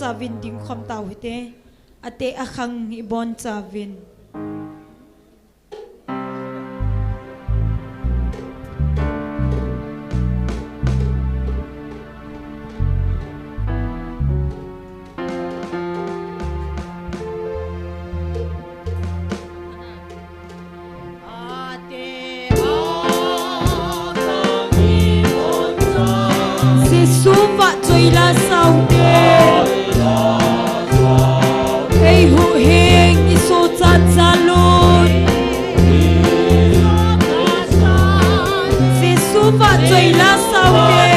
chavin ding khom tau hite ate akhang ibon chavin suva choi la sau te ei hu heng I so chat salun se suva choi la sau te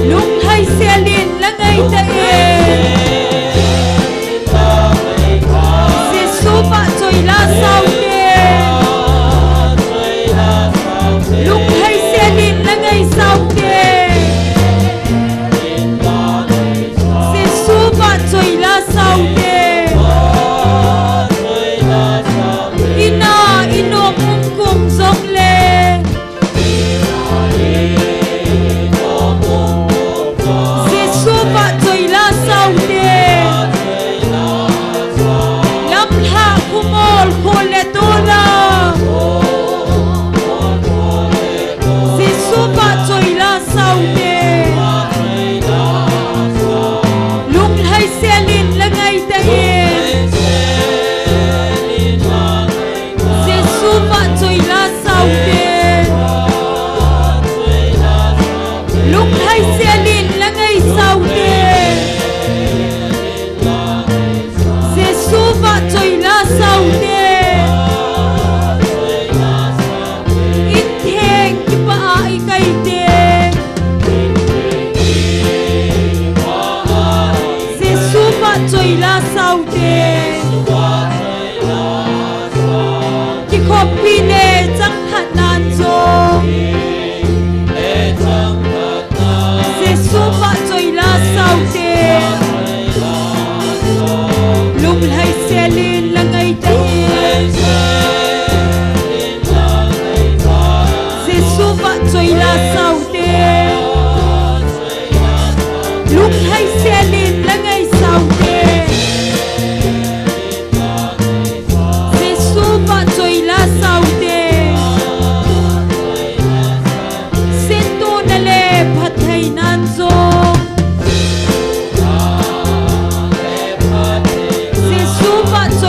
lung hai selin la ngai ta e se suva choi la sau te lung hai selin la ngai sau te se suva choi la sau te ina inom kum zong le se suva choi la sau te lam ha kumol khole tola se suva choi la sau te lung hai selin la ngai ta e se suva choi la sau te lung hai selin la ngai sau te se suva choi la sau te in theng ki pa ai kai te se suva choi la sau te ki khop pi le chang khat nan zo se suva choi la sau te lung hai selin la ngai ta e se suva choi la sau te lung hai selin la ngai sau te se suva choi la sau te se tu na le phat thai nan zo se suva choi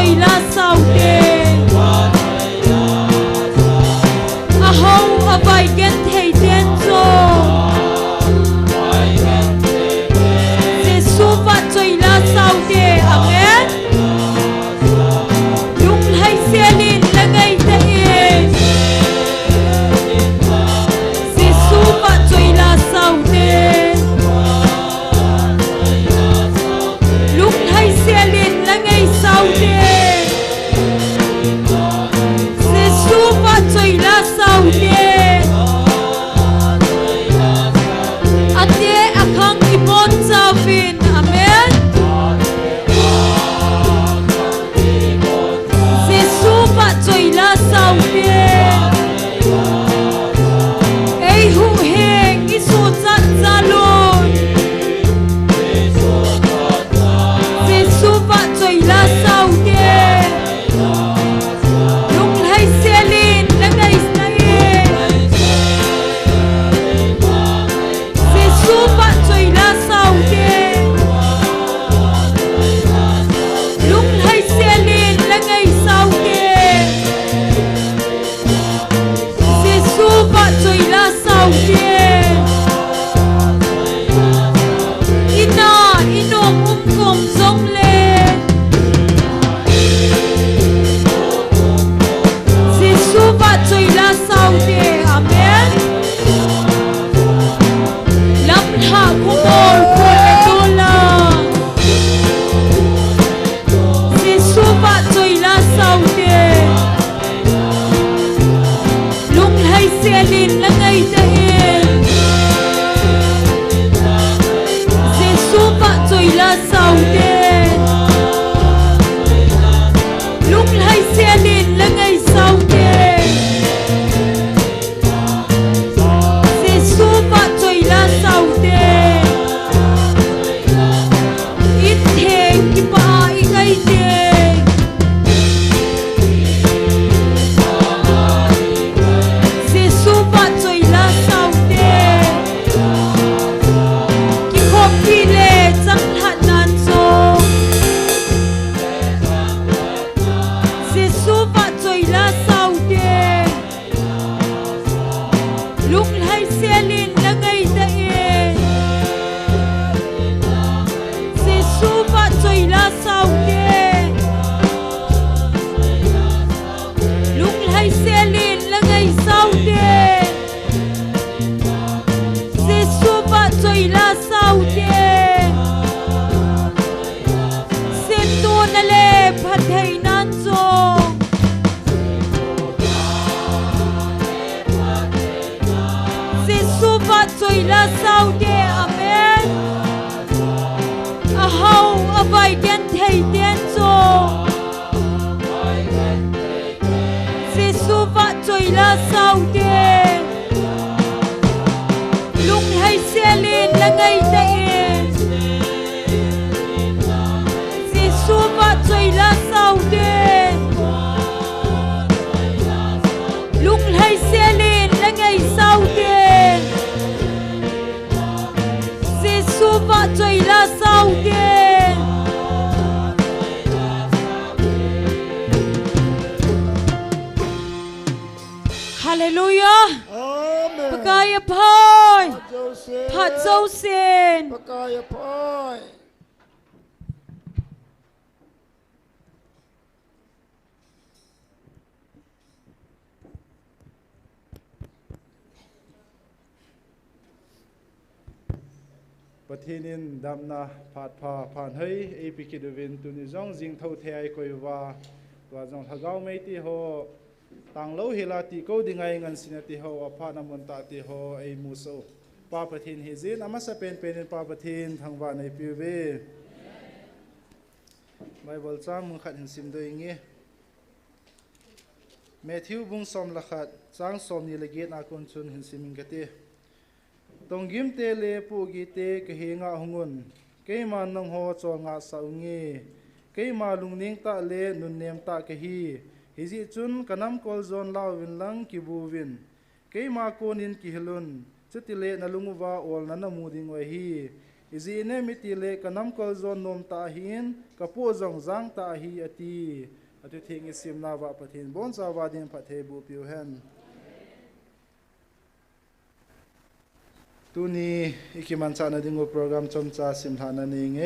Hallelujah อาเมน ประกายพาย พระเจ้าเสด็จ ผัดเจ้าเซน ประกายพายประเทศนินดำนาผาดพาผ่านเฮ้ยเอพิกิดวินตุนิจงจิงเท่าเทียคอยว่าตัวจงทะเกาไม่ตีโฮต่างเล่าเฮลาติโกดิไงเงินสินติโฮอภานมันตาติโฮไอมูโซปาประเทศเฮซินอามาสเป็นปาประเทศทางวันในพิวเวไบเบิลจ้ามึงขัดเห็นสิมโดยงี้แมทิวบุงสมละขัดจ้างสมนิลเกตอาคนชุนเห็นสิมิงกติตรงกิมเตเลปูกีเตกเฮงาหงุนเกมานังโฮจงอาสาวงีเกมาลุงนิงตะเลนุนเนมตะกะฮีฮิจิจุนกะนำกอลซอนลาวินลังกิบูวินเกมาโกนินกิฮลุนจุติเลนลุงวาออลนันมูดิงไวฮีอิจิเนมิติเลกะนำกอลซอนนมตะหินกะปูจงจังตะฮีอตีอตุเทงอิสิมนาวะปะทินบอนซาวาดินปะเทบูปิวเฮนตุนีอิกิมันชานาดิงโปรแกรมชมชาสิมธานานิงเอ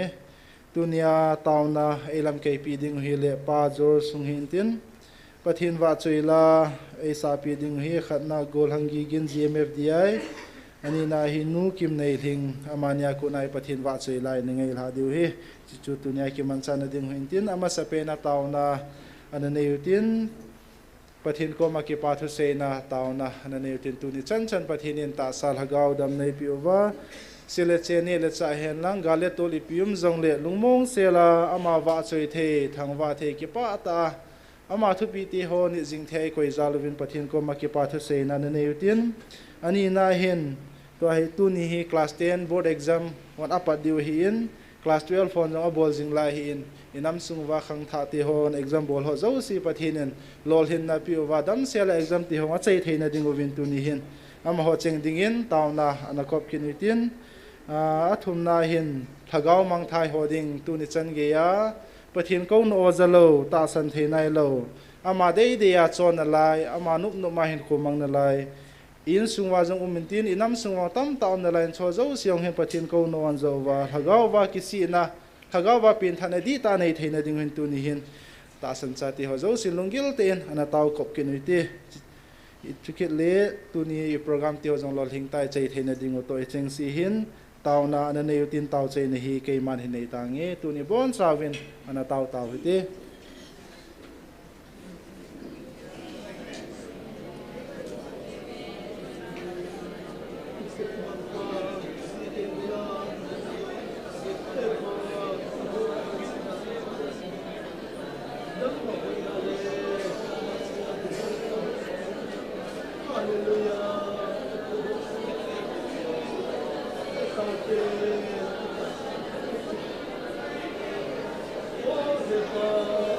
ตุนีอาตาวนาเอลัมเคปีดิงฮิเลปาจอร์สุงหินตินปะทินวาจุยลาเอสาปีดิงฮิขัดนาโกลฮังกีกิน GMFDI อันนี้นาฮินูกิมในทิงอามานียกุนายปะทินวาจุยลายนึงไงลาดิวฮิจุตุนีอากิมันชานาดิงหินตินอามาสเปนาตาวนาอันนั้นอยู่ตินปะทินก็มากิปาทุเซนาตาวนะนันเอตินตุนิชันปะทินินตาสาลฮกาวดำในปิววาเซเลเชเนเลจ่าเฮนลังกาเลตุลิปิอุมจงเลลุงมงเซลาอามาวาสวยเททางวาเทกิปาตาอามาทุปีติโฮนิจิงเทกวยซาลวินปะทินก็มากิปาทุเซนานันเอตินอันนี้นาเห็นตัวให้ตุนิฮีคลาส10 board exam วันอปัดดิวฮีนคลาส12ฟอนจงอบอลจิงไลฮีนอินำสุงว่าขังท่าติโฮน example ฮอเจ้าสีปะทินินลอลหินนาพิวว่าดัมเซล exam ติโฮว่าใจเทนดิงวินตุนิหินอามาฮอเจงดิงินตาวนาอันกอบกินวิตินอาทุมนาหินทะเกามังไทยฮอดิงตุนิจันเกียปะทินก้นโอจะโลตาสันเทนายโลอามาได้เดียจอนอะไรอามานุบนุมาหินคุมังนั่นไรอินสุงว่าจงอุมินตินอินำสุงว่าตั้มตาวนั่นไรโชว์เจ้าเสียงเห็นปะทินก้นโอวันเจ้าว่าทะเกาว่ากิสีนะถ้าก็ว่าเป็นทันดีตาในเทนดิ่งหินตุนิหินตาสันสัติเขาเจ้าสิลงกิลเตนอันนั้นเตากบกินวิธีทุกข์เละตุนีโปรแกรมเตียวจงหลอดหิงใต้ใจเทนดิ่งตัวเจงสีหินเตานาอันนั้นในยุตินเตาใจในฮีเกยมันหินในต่างเงี้ตุนีบอนสาวินอันนั้นเตาวิธีOh,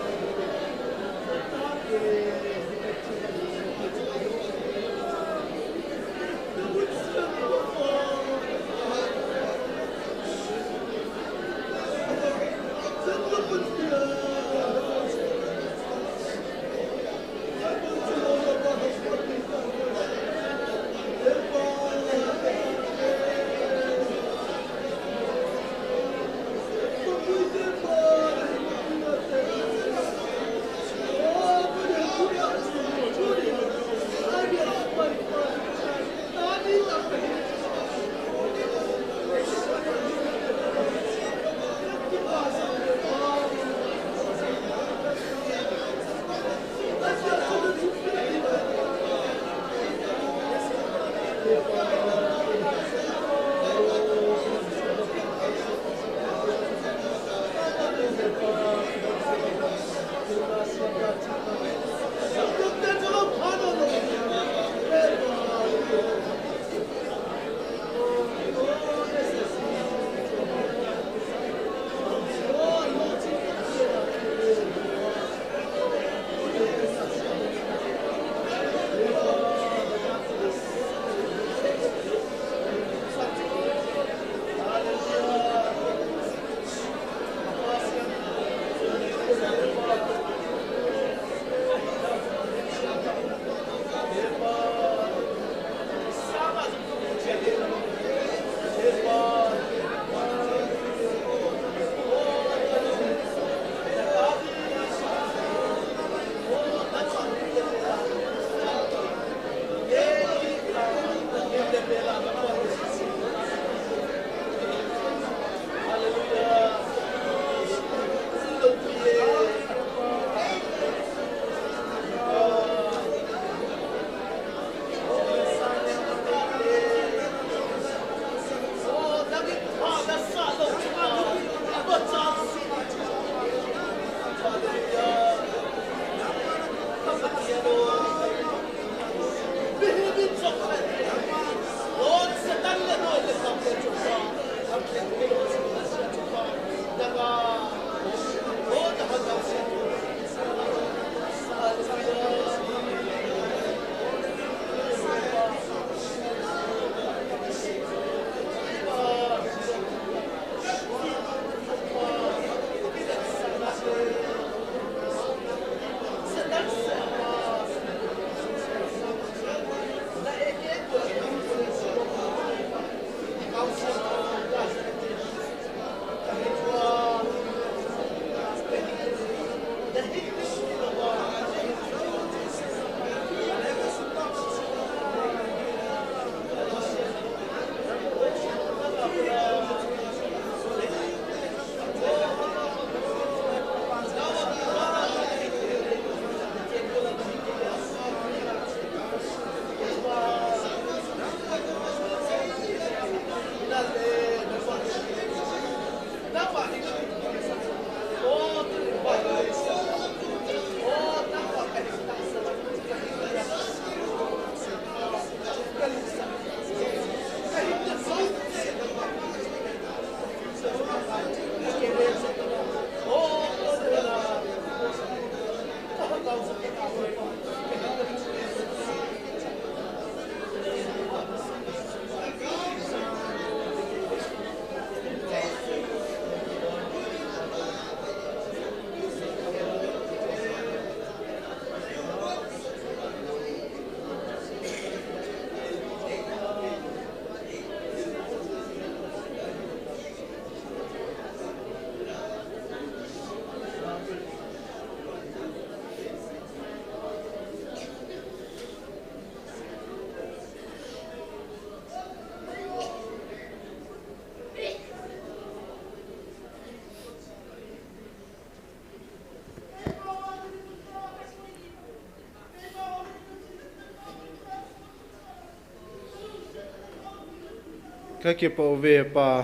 ka ki po ve pa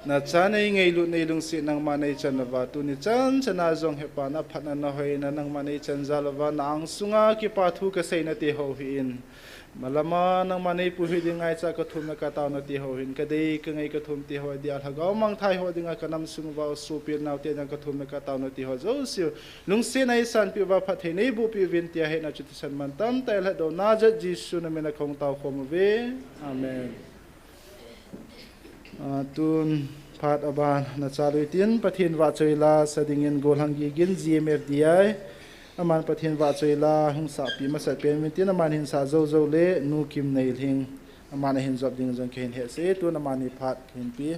na chanai ngei lu nei lung si nang manai chanwa tu ni chan chana zong he pa na phatna na hoi na nang manai chan zalwa na ang sunga ki pa thu ka sei na te ho hi in malama nang manai pu hi dingai cha ka thum na ka taw na ti ho hin ka dei ka ngai ka thum ti ho dia thagaw mang thai ho dinga ka nam sung wa su pi naw te na ka thum na ka taw na ti ho zo si lung se nai san pi wa phat he nei bu pi vin tia he na chu san man tam tai la do na ja jisu na me na khong taw khom ve amen tun phat aban na chalu tin pathin wa choila sadingin golhangi gin GMFDI aman pathin wa choila hungsa pi ma sa pen min tin aman hin sa zo zo le nu kim nei hing aman hin job ding jong khen he se tun aman ni phat hin pi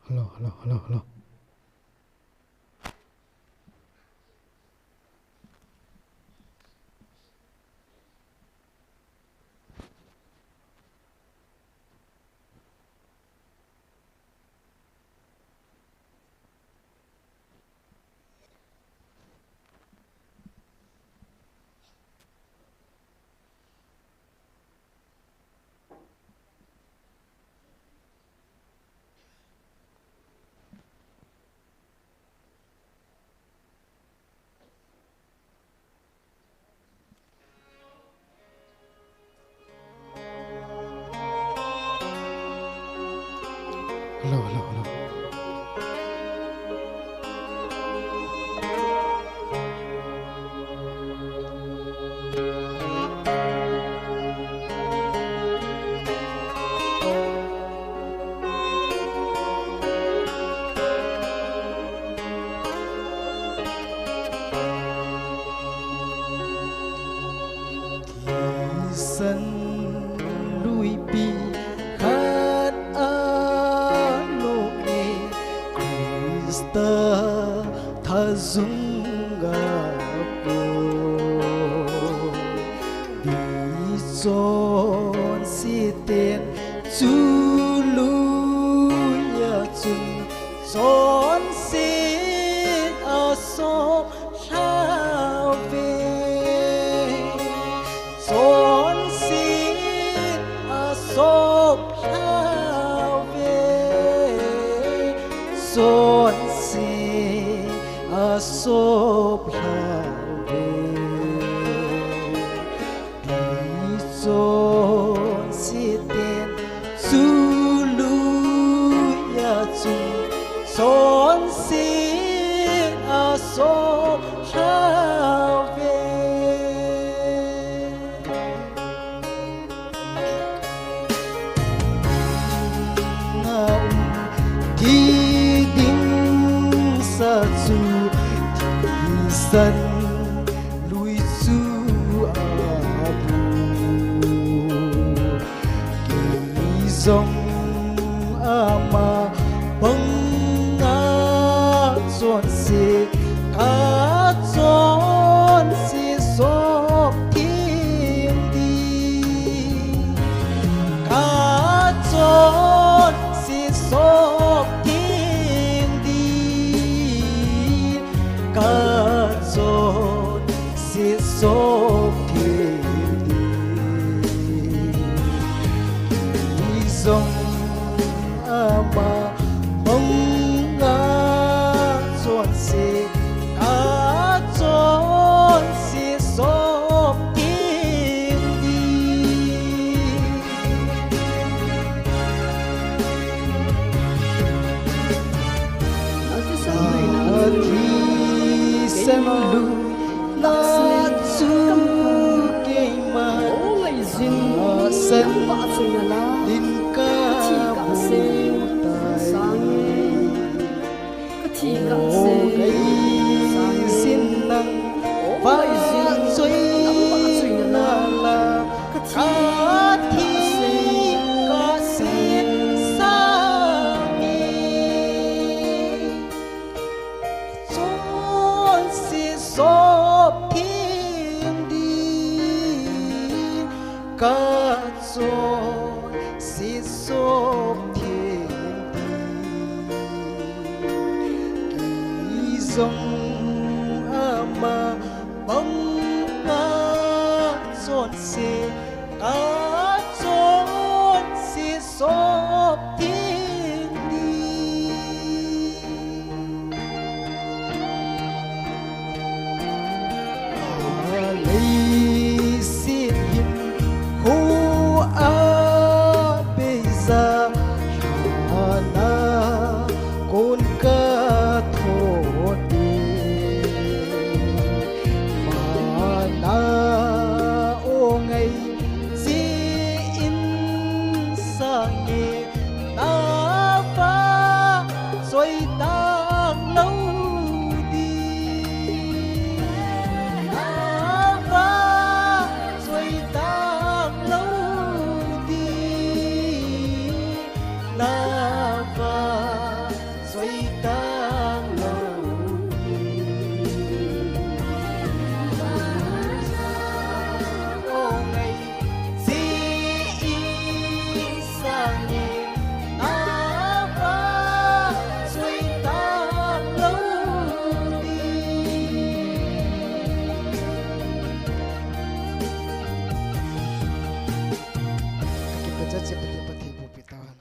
Hello. San lui pi khat alo e Krista tha zunga po bi son si ten chu lu ya chun son si a so sao về son xin sốp sao về son xin sốp sao về đi son xin tên su lu ya chung son xin sốp sao về đi đinh sa chu đi sân lui chu a bu kỳ dòng a ma bông a chọn si a chọn si sop thiên đi a chọn si sop thiên đi ca chọn si sop thiên đi dòng a ma bông a chọn si a chọn si sop thiên đi thì xem lu la chu cây mà sân linh ca bu tai ô cây xin năng và suy la la ca thi ca xin sa mi son si son dòng ama bông ngã trốn xe cá trốn xe xóp thiên đi lấy xin hình khu a bây giờ na con ca thổ đi mà na ô ngày gì in sang nhẹ na pha xoay tăng lâu đi na pha xoay tăng lâu đi na pha xoay tăng lâu ô ngày gì sang nhẹ na pha xoay tăng lâu đi kita jat seperti pati bu pitawan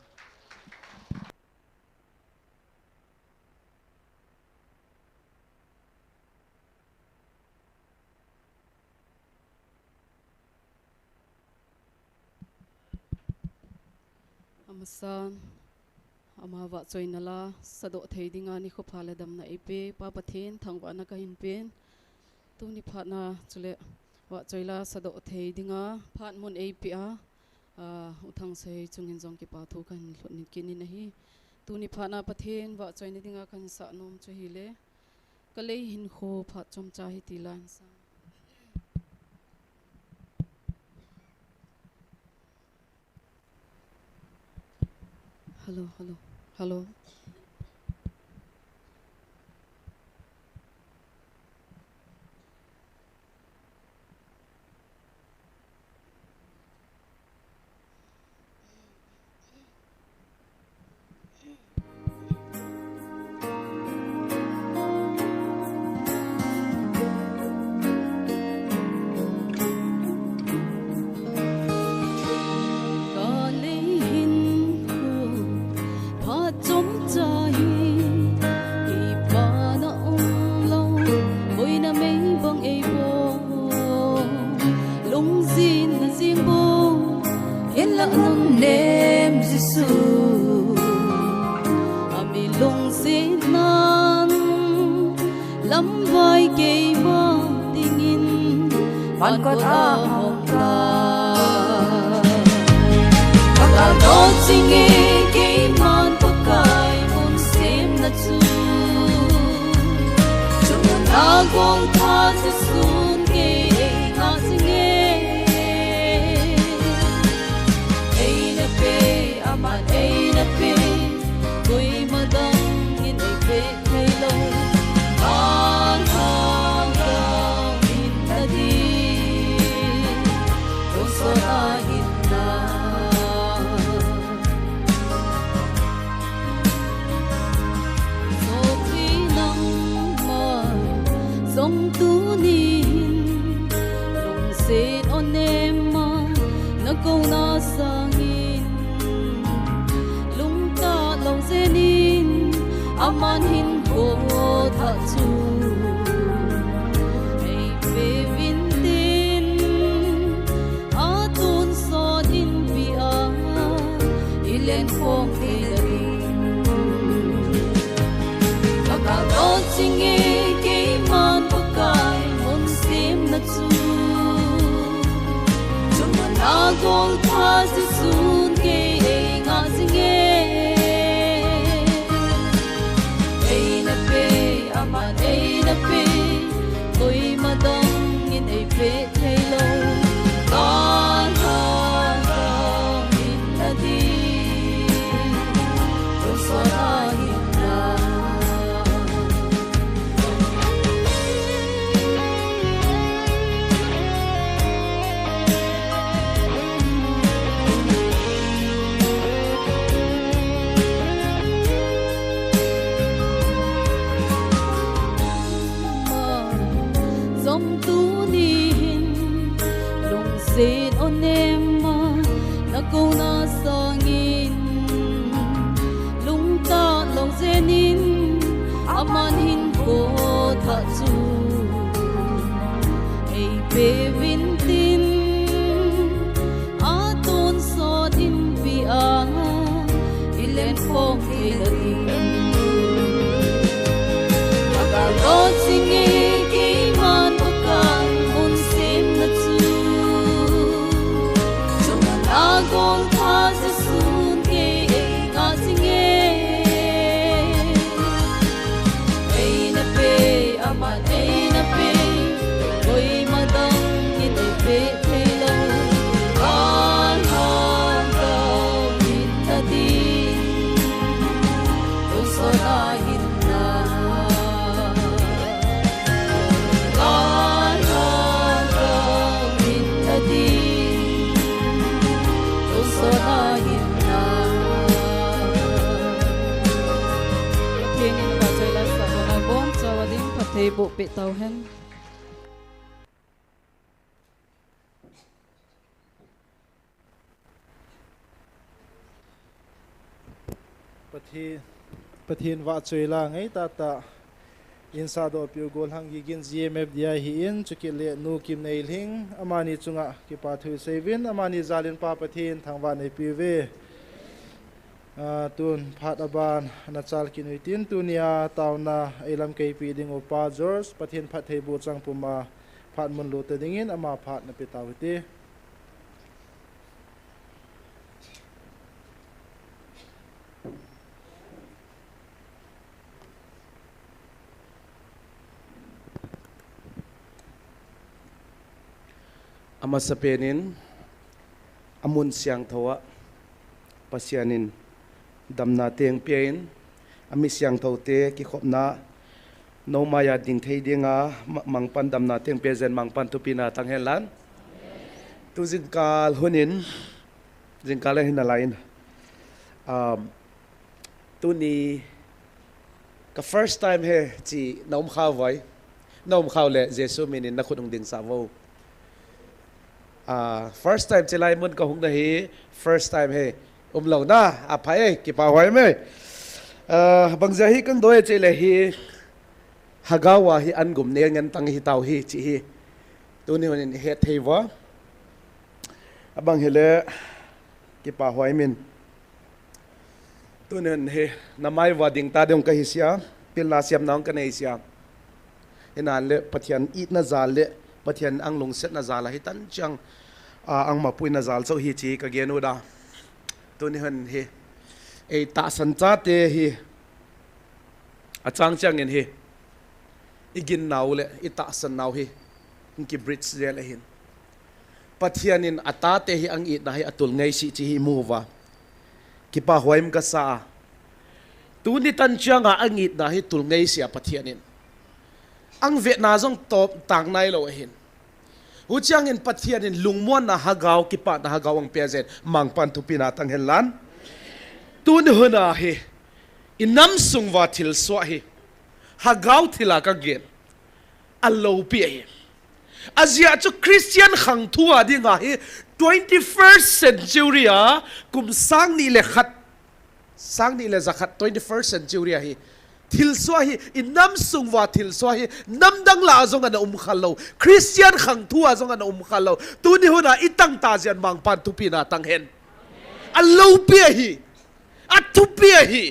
Amasan amawa choi nala sado thei dinga ni kho phala dam na ipe pa pathin thangwa na ka hin pen tu ni phat na chule wa choi la sado thei dinga phat mun ipe a uthang sei chungin jong ki pa thu kan hlot ni kin ni hi tu ni phat na pathin wa choi ni dinga kan sa nom chu hi le ka le hin kho phat chom cha hi ti lan sa hello Có lấy hình khu pha chống trái thì ba nó lâu ôi na mấy bông ấy bông lung xin là riêng bông yên lặng nâng đêm Giêsu ami lung xin nan lắm vai cây mà tình in bạn có ta hồng ta Đó chính nghe cái man pakai mong xem na chu Chúng ta gong tha se sun ke na singe Ei na pe aman ei na pe Koi madang in ei pe kai lo An hang dang in na di Don't so na in na Dòng tu nín lùng xên ôn em mà nó câu na sang in lùng ta lòng dê nín aman hin cô thạ chu hay về vin tin a tôn so din bia ilen phong đi đã cả đó chính nghe man pakai mong sim na chu Chúng na gong tha si sun ke nga singe Ei na pe aman ei na pe Koi madang in ei pe thei lo Kan hang in na di Trong so na hin na chu ei pe vin tin a ton so din pi a ilen phong ke la ding aga lo singe ki man pakang un sim na chu chung na gong tha se sun ke ga singe ei na pe ama ei na pe koi ma dang ni te pe te lo an han ga min ta di tu so na hin na an han ga min ta di tu so na hin na Pinin ba sa la sa na bom sa wading patay bo pe tau hen pathin wa chui la ngai ta ta insa do piu gol hang gin GMFDI hi in chukile nu kim nei hing amani chunga ki pa thu sevin amani zalin pa pathin thangwa nei piwe tun phat aban na chal kinuitin tunia tauna elam kei pi ding opa George pathin phat thei bu chang puma phat mun lu te dingin ama phat na pi tawti ama sapenin amun siang thawa pasianin damna teng pein ami siang thote ki khopna no maya ding thei dinga mangpan damna teng pezen mangpan tupina tanghelan tu jinkal hunin jinkal hin lain tu ni ka first time he chi nom khaw vai nom khaw le jesu minin na khudung ding sa vo first time chilai mun ka hung na hi first time he lo na aphai ki pa hoi me bangja hi kan doi chile hi hagawa hi an gum ne ngan tang hi tau hi chi hi tu ni honin he theiwa abang hele ki pa hoi min tu nen he namai wa ding ta dong ka hi sia pil na siam nang ka nei sia ina le pathian it na zal le pathian ang long set na zala hi tan chang ang mapui na zal so hi chi ka genu da tu ni han hi e ta san cha te hi achang chang in hi igin naw le ita san naw hi ki bridge de la hin pathian in ata te hi ang it na hi atul ngai si chi hi muwa ki pa hoim ka sa tu ni tan chang ang it na hi tul ngai si pathian in ang vet na zong top tang nai lo hin hu chang in pathian in lungmon na hagaw ki pa na hagaw ang pezen mangpan thupina tang helan tu ni huna hi inam sungwa thil swa hi hagaw thila ka gen allo pi hi azia chu Christian khang thua dinga hi 21st century kum sang ni le khat sang ni le zakhat 21st century hi thil swa hi inam sungwa thil swa hi namdang la zong ana khalo Christian khang thua zong ana khalo tu ni huna itang ta jian mangpan thupina tang hen allo pi hi atu pi hi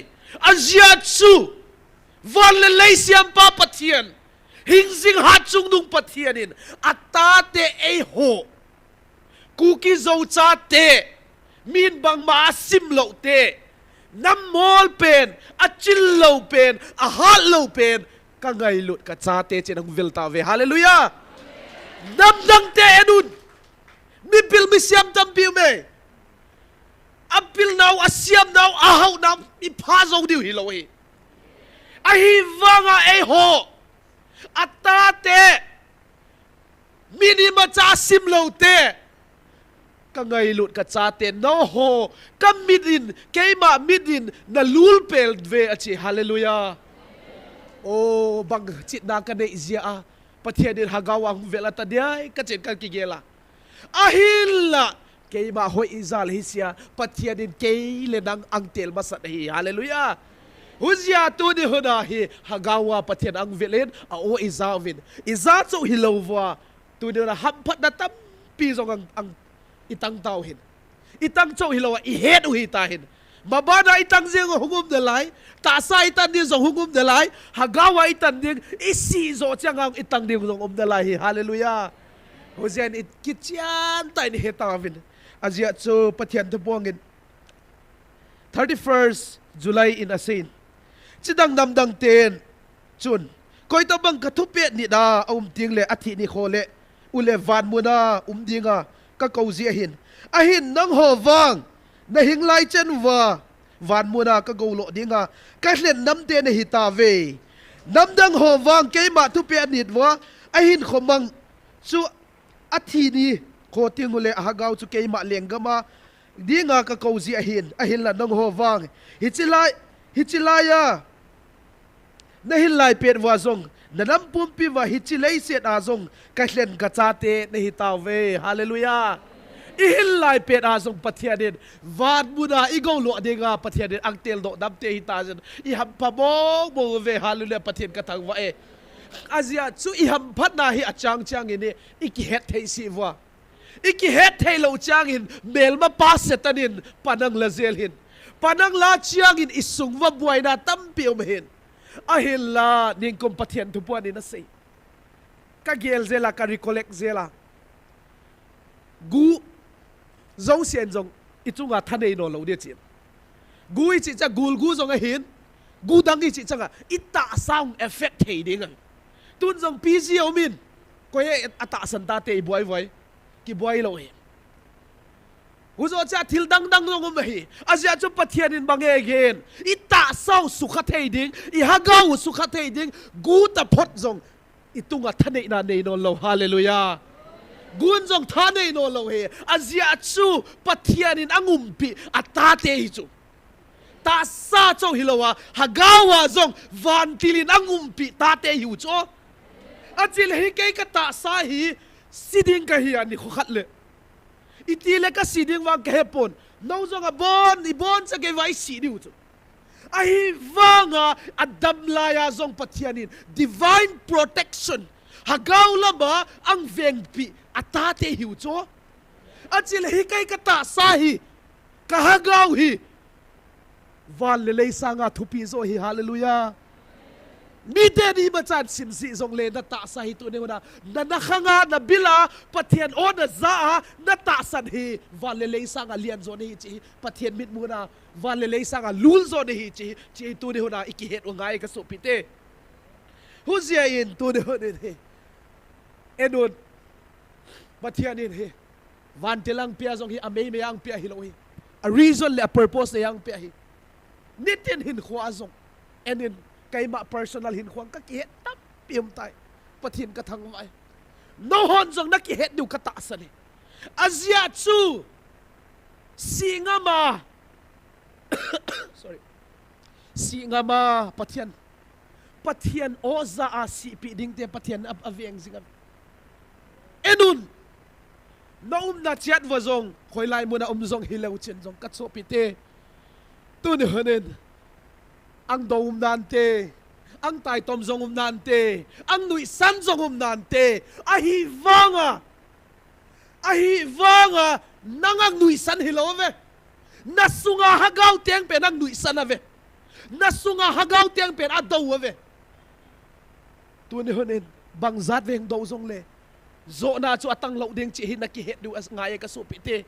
azia chu van le leisiam pa pathian hingzing hat chung nung pathianin atate ei ho kuki zo cha te min bang ma sim lo te nam mol pen achil lo pen a hal lo pen ka ngai lut ka cha te chenang velta ve hallelujah nam dang te enun mi pil mi siam tam pi me apil now asiam now ahau nam mi pha zo diu hi lo hi a hi wanga ei ho atate mini ma cha sim lo te ka ngai lut ka cha te no ho ka midin keima midin na lul pel ve achi hallelujah o bang chit na ka nei zia a pathian din hagawang vela ta diai ka chen kan ki gela ahilla keima hoi izal hisia pathian din keile nang angtel masat hi hallelujah huzia tu ni huna hi hagawa pathian ang vilen a o izawin iza chu hilova tu ni na hampat na tampi zong ang itang tawhin itang chu hilowa I het u hitahin mabana itang zing hungum delai ta sa itan din zong hungum delai hagawa itan din isi zo chang ang itang din zong delai hallelujah huzian it kityan ta ni hetawin azia chu pathian tu pongin 31st July in asin chidang namdang ten chun koi ta bang kathupe ni da ting le athi ni khole ule van muna dinga ka kauzi hin ahin nang howang na hinglai chen wa van muna ka golo dinga ka hlen namte na hitave namdang howang ke ma thupe ni wa ahin khomang chu athi ni ko tingule ahagaw chu ke ma lengama dinga ka kauzi ahin la nang howang hichilaya na hilai pet wa zong na nampumpi wa hichilai set a zong ka hlen ka chate na hitawe hallelujah ihilai pet a zong pathianin wat muda igong lo dinga pathianin ang tel do damte hitazen I ham pabong bo ve hallelujah pathian ka thang wa e azia chu I ham phat na hi achang chang ini iki het thei si wa iki het thei lo chang in mel ma pa setanin panang lazel hin panang la chiang in isung wa buai na tampi hin ahilla ning kom pathian tu puan in sei ka gel zela ka recollect zela gu zong sian zong ichunga thanei no lo de chin gu I chi cha gul gu zong a hin gu dang I chi changa ita sound effect thei ding tun zong pc omin ko ye ata san ta te buai buai ki buai lo he uzo cha thil dang dang ngom hi azia chu pathianin bange gen ita sau sukha thei ding I hagau sukha thei ding gu ta phot zong itunga thanei na nei no lo hallelujah gun zong thanei no lo he azia chu pathianin angumpi atate hi chu ta sa chu hilowa hagawa zong van tilin angumpi tate hi chu achil hi ke ka ta sa hi siding ka hi ani khokhat le itile ka siding wang kahepon no zong a bon ibon sa ke vai sidiu chu ai wanga adam laya zong pathianin divine protection hagaw laba ang vengpi atate hiu chu achil hi kai ka ta sa hi kahagaw hi wal le sanga thupi zo hi hallelujah mi de ni ma chan sim si zong le na ta sa hi tu ne na na khanga na bila pathian o na za na ta san hi valele sanga lian zo ne hi chi pathian mit mu na valele sanga lul zo ne hi chi tu ne na iki het ngai ka so pite hu zia in tu ne he enun pathian in he van telang pia zong hi amei me yang pia hi lo hi a reason le a purpose le yang pia hi nitin hin khwa zong enin kay ma personal hin khwang ka ki tap pium tai pathin ka thang mai no hon jong na ki het du ka ta sa ni azia chu singama sorry singama pathian oza a si pi ding te pathian ap aveng zingam enun no na chat wa zong khoi lai mu na zong hilau chen zong ka so pi te tu ne hanen ang dom nante ang tai tom zong nante ang nui san zong nante ahi vanga nangang nui san hilove nasunga hagaw tiang pe nang nui san ave nasunga hagaw tiang pe adaw ave tu ne honen bang zat veng do zong le zo na chu atang lo ding chi hin na ki het du as ngai ka so pite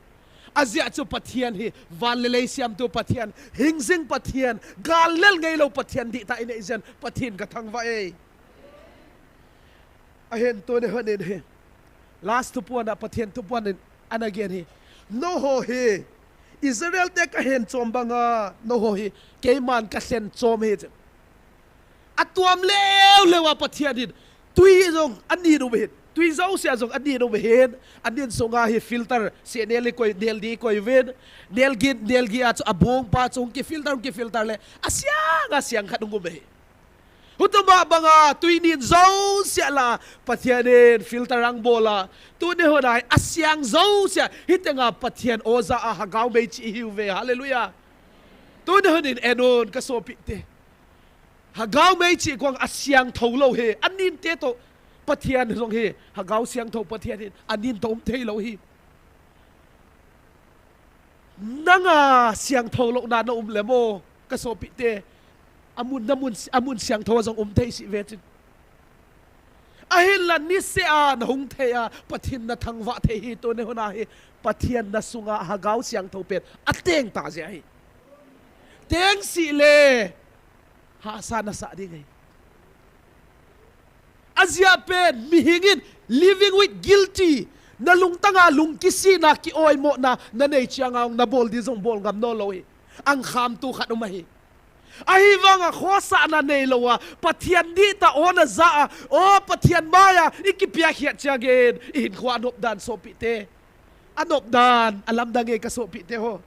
azia chu pathian hi van le siam tu pathian hingzing pathian galel ngai lo pathian di ta ine zen pathin ka thang va e ahen to ne hanen he last tu puan pathian tu puan an again he no ho he Israel te ka hen chom banga no ho hi ke man ka sen chom he atuam lewa pathian din tui zong ani no be tui zau sia zong ani no be hen anin songa hi filter se nel ko del di ko ven nel gi a abong pa chung ki filter le asyang khadung be hutuma banga tui nin zau sia la pathianin filter ang bola tu ne honai asyang zau sia hitenga pathian oza a hagaw be chi hiu ve hallelujah tu ne honin enon ka so pi te hagau mei chi kwang asyang tholo he anin te to pathian rong he hagau siang tho pathian hin anin tom thei lo hi nanga siang tholo na no lemo ka so pi te amun siang tho jong thei si ve chin ahin la ni se a na hung the a pathin na thangwa the hi to ne hona hi pathian na sunga hagau siang tho pet ateng ta ja hi teng si le ha sa na sa ding ai Asia pen mi hingin living with guilty na lung tanga lung kisi na ki oi mo na nei chiang ang na bol di zong bol ngam no loi ang kham tu khat umai ahi wanga khosa na nei lowa pathian di ta ona za o pathian maya ikipia khiat chagen in khwa nop dan so pi te anop dan alam dange ka so pi te ho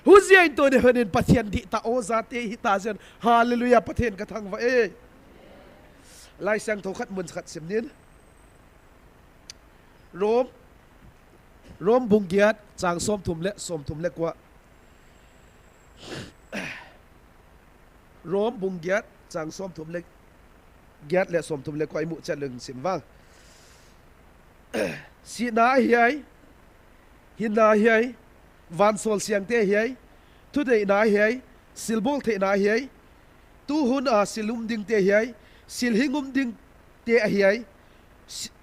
huzia in to de honin pathian di ta o za te hi ta zen hallelujah pathian ka thang wa e lai sang tho khat mun khat sim nin rom bungiat chang som thum le kwa rom bungiat chang som thum le giat le som thum le kwa mu chalung sim wang si na hiai hin na hiai van sol siang te hiai tu de na hiai silbol the na hiai tu hun a silum ding te hiai sil hingum ding te hiai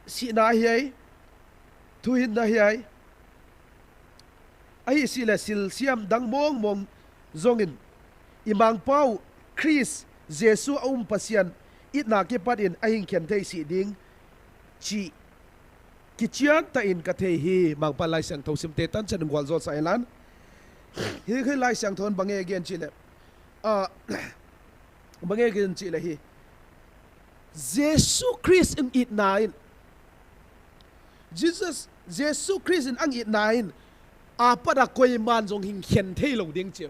si na hiai thu hin na hiai ai sila sil siam dang mong zongin imang pau Chris Jesu pasian itna ke patin ahing khen thei si ding chi kichian ta in ka thei hi mang pa lai sang tho sim te tan chan gwal zo sailan hi khai lai sang thon bange again chi le bange again chi le hi Jesus Christ in it nine Jesus Christ in ang it nine apada koi man jong hing khen thei lo ding chiu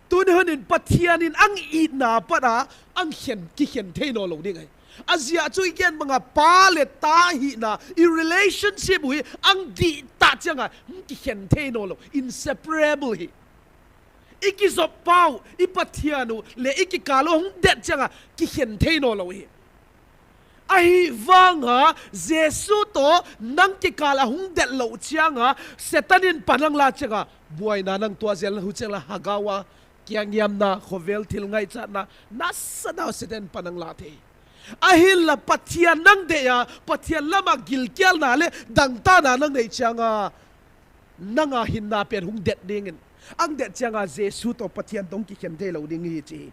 tun hanin pathianin ang it na pada ang khen thei no lo ding ai azia chui gen mga pa le ta hi na in relationship wi ang di ta changa ki khen thei no lo inseparable hi iki so pau ipathianu le iki kalo hung det changa ki khen thei no lo hi ai wanga Jesu to nang ki kala hung det lo changa setanin panang la changa buai na nang tua zel hu chela hagawa kyang yam na khovel thil ngai cha na sana seten panang la the ahil la pathian nang de ya pathian lama gilkyal na le dang ta na nang nei changa nanga hinna pen hung det dingin ang det changa Jesu to pathian tong ki khen the lo ding hi chi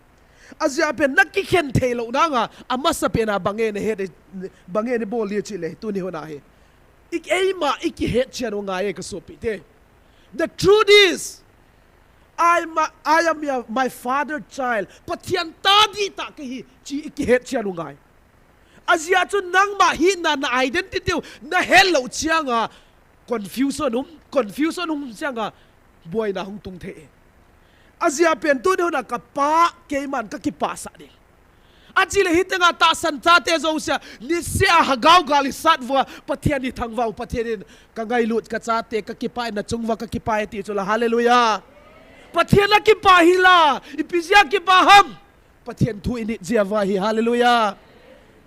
azia pen nakki khen the lo na nga amasa pena bange ne he bange ne bol li chi le tu ni hona he ik eima iki he chero nga e ka so pi te the truth is I am my father child pathian ta di ta ke hi chi iki he chero nga azia chu nang ma hi na identity na hello chianga confusion chianga boy na hung tung the azia pen tu de na ka pa ke man ka ki pa sa de achile hitenga ta san ta te zo sia ni se ha gau gali sat wa pathian ni thangwa pathian ka ngai lut ka cha te ka ki pa na chungwa ka ki pa ti chula hallelujah pathian na ki pa hila ipizia ki pa ham pathian thu ini jiawa hi hallelujah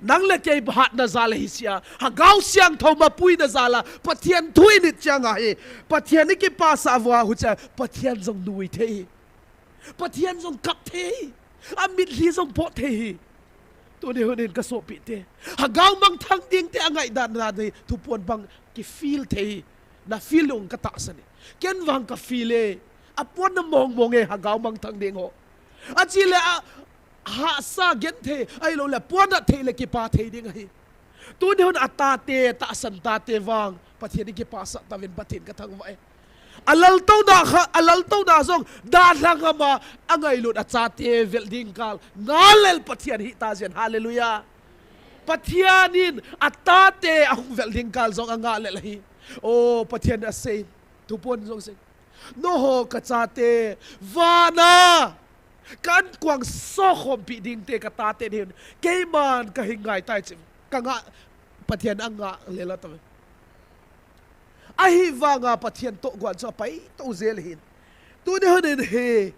nang le ke bhat na zala hi sia ha gau siang thoma pui na zala pathian thu ini changa hi pathian ni ki pa sa wa hu cha pathian jong nui the pathian jong kap the amit li jong po the tu ne honin ka so pi te hagaw mang thang ding te angai dan na de tu pon bang ki feel the na feel ong ka ta san ken wang ka feel e apon na mong e hagaw mang thang ding ho achile ha sa gen the ai lo la pon na the le ki pa the ding ai tu ne hon ata te ta san ta te wang pathian ki pa sa ta ven pathin ka thang wa alal to da zong da langama angai lut acha te vel ding kal ngalel pathian hi ta zen hallelujah pathianin atate ang vel ding kal zong angalel hi o pathian a say tu pon zong se no ho ka cha te wana kan kwang so khom pi ding te ka ta te din ke man ka hingai tai chim ka nga pathian anga lela ta ahi wanga pathian to gwan cho pai to zel hin tu de honen he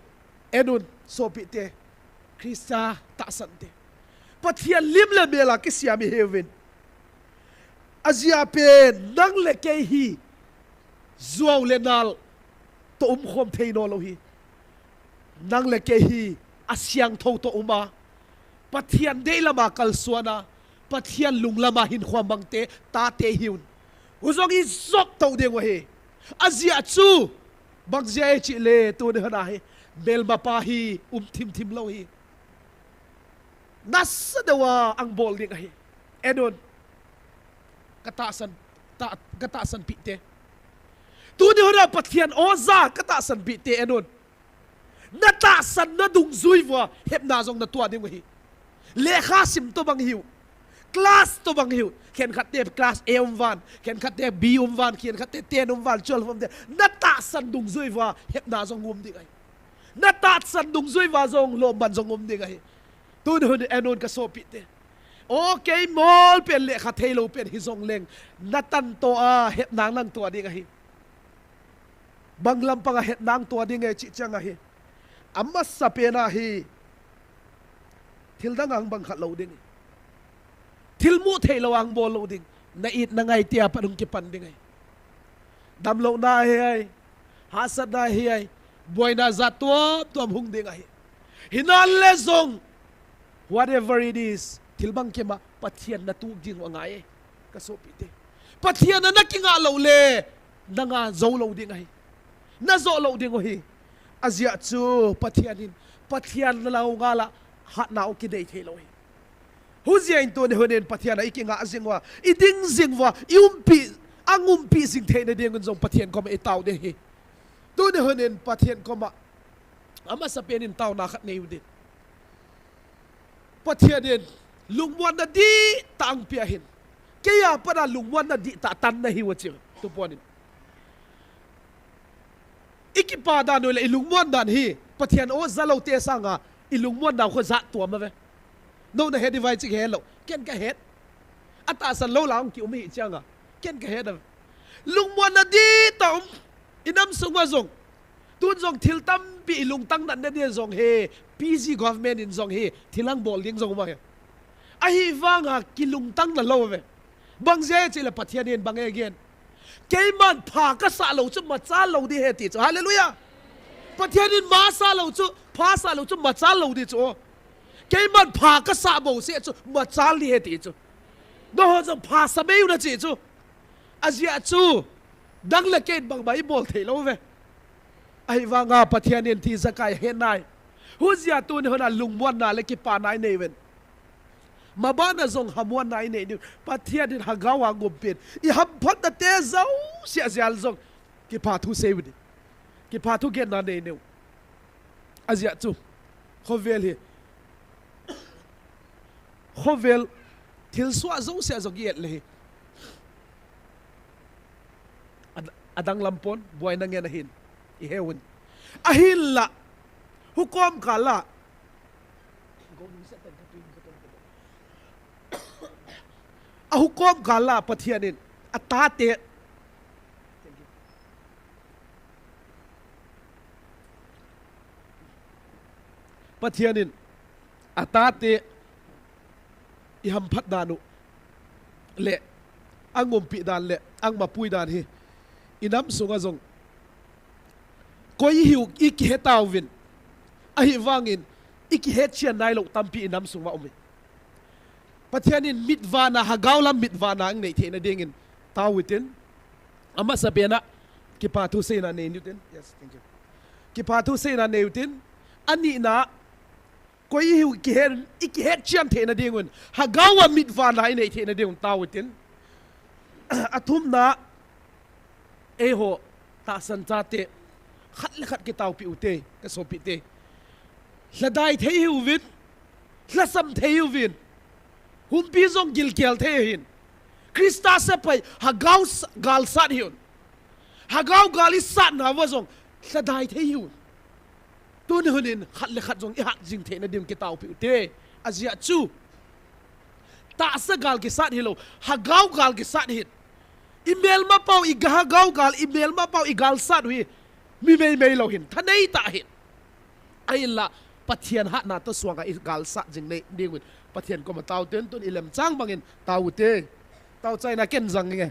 enun so pi te Krista ta san te pathian lim le mela ki siam heaven azia pe nang le ke hi zuaw le nal to khom theino lo hi nang le ke hi asyang tho to uma pathian de lama kal suana pathian lung lama hin khwa mangte ta te hiun uzong i zok to de wa he azia chu bang zia chi le tu de hana he bel ma pa hi thim thim lo hi nas dewa ang bol ding hi edon kata san pi te tu de hana pathian oza kata san pi te edon na ta san na dung zui wa hep na zong na tua ding wa hi le kha sim to bang hiu class to bang hiu khen khat te class a van khen khat te b van khen khat te 10 van 12 de na ta san dung zui wa hep na zong ngum ding ai na ta san dung zui wa zong lo ban zong ngum ding ai tu de hon enon ka so pi te okay mol pen le kha thelo pen hi zong leng na tan to a hep nang nang to ding ai banglam panga het nang to ding ai chi chang ai amma sapena hi thil dang ang bang khat lo ding thil mu thei lo ang bol lo ding na it na ngai tia padung ki pan ding ai dam lo na hi ai hasad na hi ai boina za to hung ding ai hinan le zong whatever it is thil bang kema pathian na tu jing wa ngai ka so pi te pathian na kinga lo le na nga zo lo ding ai na zo lo ding hi azia chu pathian na lo ngala hat na o ki dei thei lo hi huzia in to ne honen pathian ai kinga azingwa iding zingwa iumpi angumpi sing thei na ding zong pathian ko ma itaw de hi tu ne honen pathian ko ma ama sa penin taw na khat nei de pathian den lungwan na di tang pia hin kaya para lungwan na di ta tan na hi wachi tu ponin ikipa da no le lungwan dan hi pathian o zalo te sanga ilungwan da ko za to ma ve no na head device ki hello ken ka head ata san lo lang ki umi changa ken ka head lungwan na di tom inam sungwa zong tun zong thil tam pi lung tang nan ne zong he PG government in zong he thilang bol ding zong ma he a hi wanga ki lung tang na lo ve bang je chi la pathian in bang again keiman pha ka sa lo chu ma cha lo di he ti chu hallelujah pathian in ma sa lo chu pha sa lo chu ma cha lo di chu keiman pha ka sa bo se chu ma cha li he ti chu no ho zong pha sa me na chi chu azia chu dang la ken bang bai bol thei lo ve ai wanga pathian in thi zakai he nai huzia tu ne hona lungmon na le ki pa nai nei wen mabana zong hamwan nai nei ni pathian din hagawa gopet I ham phat da te zau sia zial zong ki pa thu se wi ki pa thu gen na nei neu azia chu khovel hi khovel thil swa zau sia zong yet le adang lampon boy na ngen hin I heaven ahilla hukom kala ahukom kala pathianin atate pathianin atate iham phat danu le angom pi dan le ang mapui dan hi inam sunga zong koi hiu iki hetawin ahi wangin iki het chian nai lo tampi inam sunga umi pathianin mitwana hagaulam mitwana ang nei thena dingin tawitin ama sabena ki pathu seina nei nutin yes thank you ki pathu seina neutin ani na koi hiu iki het chian thena dingun hagawa mitwana nei thena dingun tawitin athum na eho ta san chate khat le khat ki taw pi ute ka so pi te hladai thei hiu win hlasam thei hiu win hum pi zong gil kel thei hin krista se pai hagaw gal sat hiun hagaw gali sat na wa zong hladai thei hiu tu ne hunin khat le khat zong I hat jing thei na dim ki taw pi ute azia chu ta sa gal ki sat hilo hagaw gal ki sat hin email ma pau I hagaw gal email ma pau I gal sat wi mi mei lo hin thanei ta hin ai la pathian hat na to suanga i gal sa jing nei ding win pathian ko ma tau ten tun ilem chang bangin tau te tau chai na ken jang nge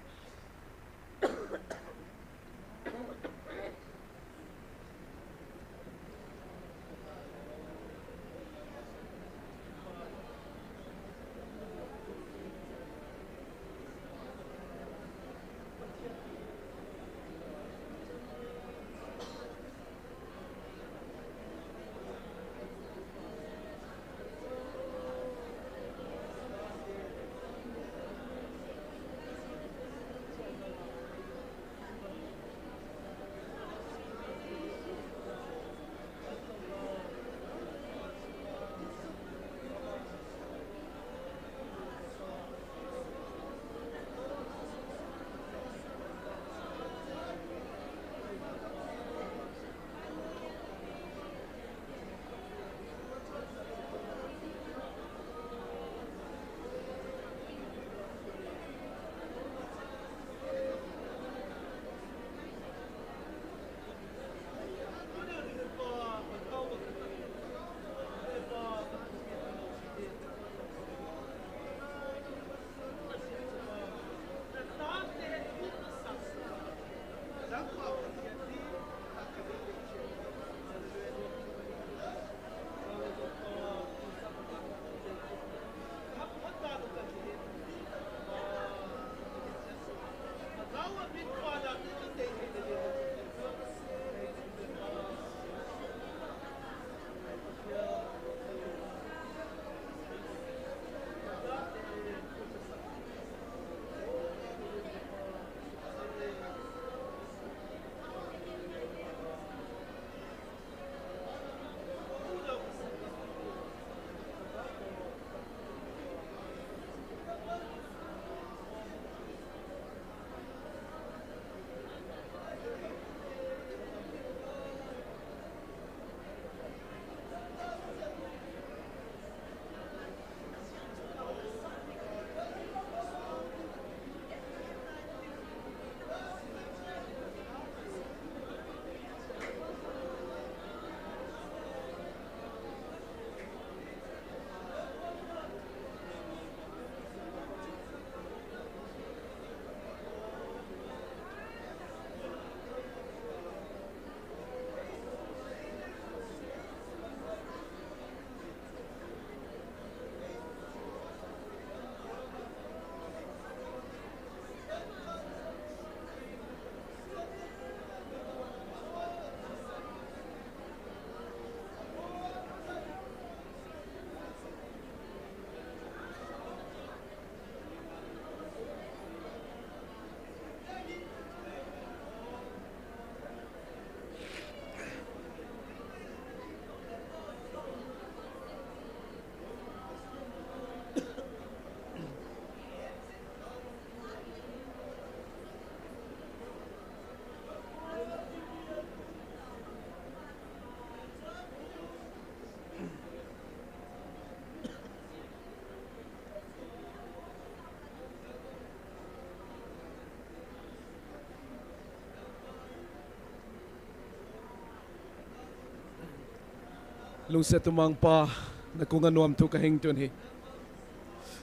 lung se tumang pa na kung anuam tu kahing tun hi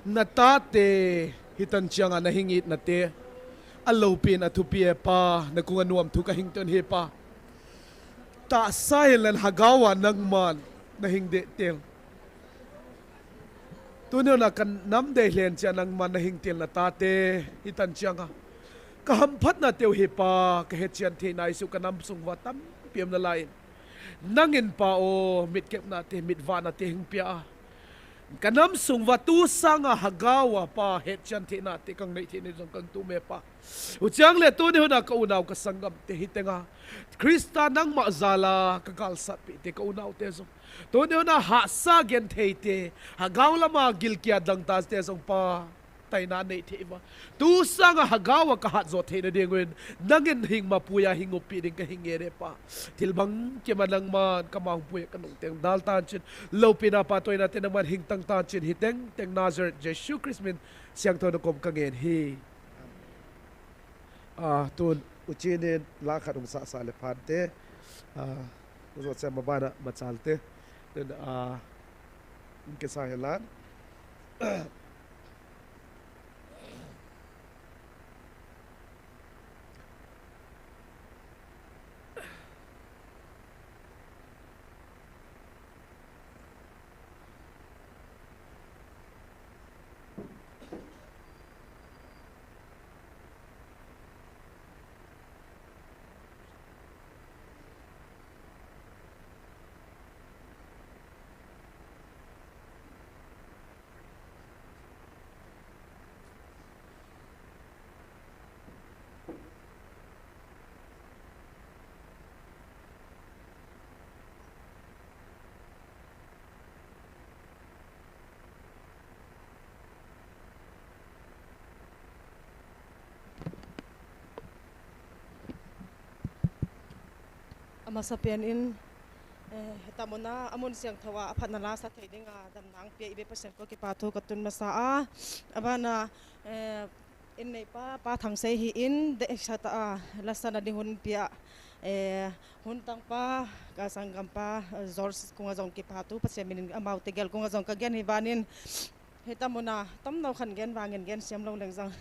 natate hitan changa na hingit na te alopin atupie pa na kung anuam tu kahing tun hi pa ta silent hagawa ng man na hingde tel tunyo na kan namde len siya ng man na hingtil na tate hitan changa kahampat na teo hi pa kahit siyan tinay su kanam sung watam piyam na lain nangin pa o mitkep natin mitva natin hingpia kanam sung watu sanga hagawa pa het siyan tinati kang naitinidong kang tume pa utyang le to ni ho na kaunaw kasanggam te hitenga Krista nang maazala kagalsat pi te kaunaw te zong to ni ho na hasa gen te hagaw lama gilkia dang tas te zong pa tay na nei te ba tu sanga hagawa ka hat zo te na dingwen nangin hing mapuya hingupi ding ka hingere pa tilbang ke manang man kamang puya kanong teng dal tan chin lo pina patoy natin naman hing tang tan chin hiteng teng Nazareth Jesus Christ min siyang to kom kangen hi tun uchinin lakhat sa salepante uzot sa mabana matsalte Then kesahilan masapian in tamona amon siang thawa phanala sa theidinga damnang pe ibe percent ko ki pathu katun masa abana in nei pa thang sei hi in de sata lasana ding hun pia hun tang pa ka sangam pa zors kunga jong ki pathu pasemin amau tegel kunga jong ka gen hi banin hetamona tamno khan gen wangin gen siam lo lengjang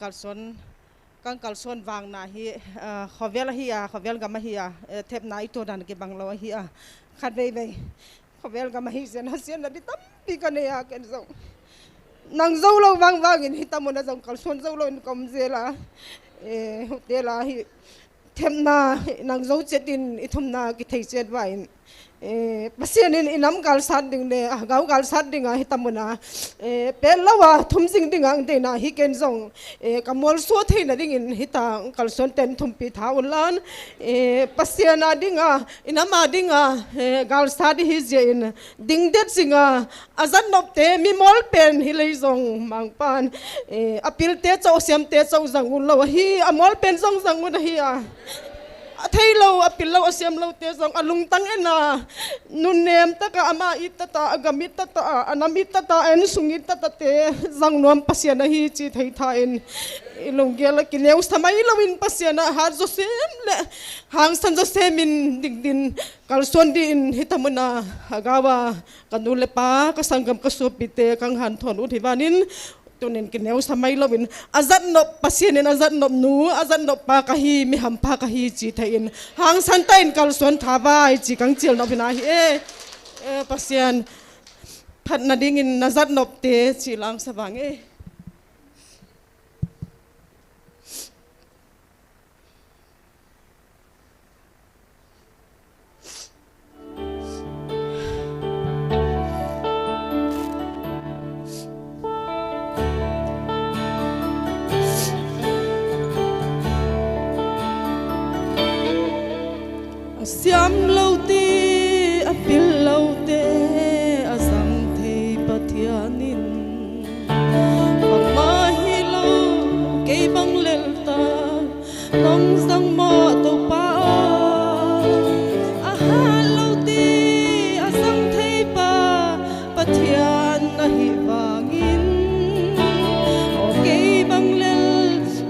kalson kang kalson wang na hi khovel hi khovel gama hi thep na ito dan ke banglo hi khadei bei khovel gama hi sen hasen di tam pi kan ya ken zo nang zo lo wang wangin hi tamona jong kalson zo lo in kom zela tela hi thep na nang zo chetin ithumna ki thei chet wain pasienin inam gal sad ding le gau gal sad ding hi tamuna pelawa thumsing ding ang te na hi ken zong kamol so theina ding in hita kalson ten thumpi thaulan pasiana dinga inama dinga gal sad hi je in ding det singa azan nop te mi mol pen hi le zong mangpan apil te chaw siam te chaw zang un lo hi amol pen zong zang un hi thay lâu apil lâu asiam lâu te zong alung tang ena nunem taka ama itata agamit tata anamit tata en sungit tata te zang nuam pasiana hi chi thei tha in ilung gela kineu samai lawin pasiana har jo sem le hang san jo semin dig din kalson di in hitamuna agawa kanule pa kasangam kasupite kang han thon uthibanin tunin kineu samai lawin azat no pasienin azat no nu azat no pa kahi mi ham pa kahi chi thain hang santain kalson thabai chi kang chil no bina hi pasien phat na ding in azat no te chi lang sabang siam lâu te apil lâu te azam thei pathianin ma hi lo ke bang lel ta nong sang mo to pa ha lâu te azam thei pa pathian na hi wangin o ke bang lel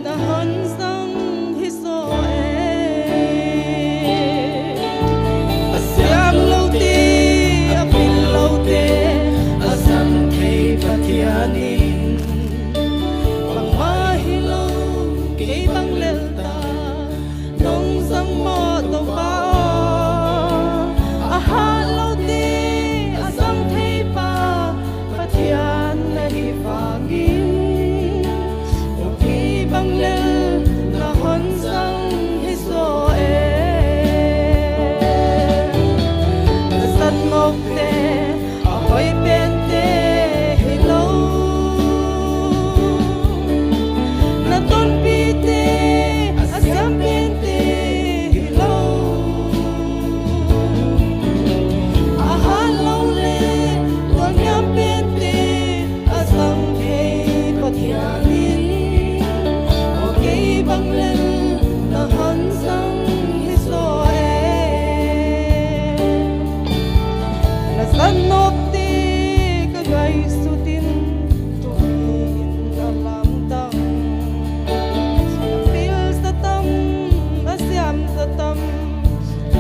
na han sang hi so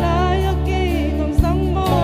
layak ke nong sang mo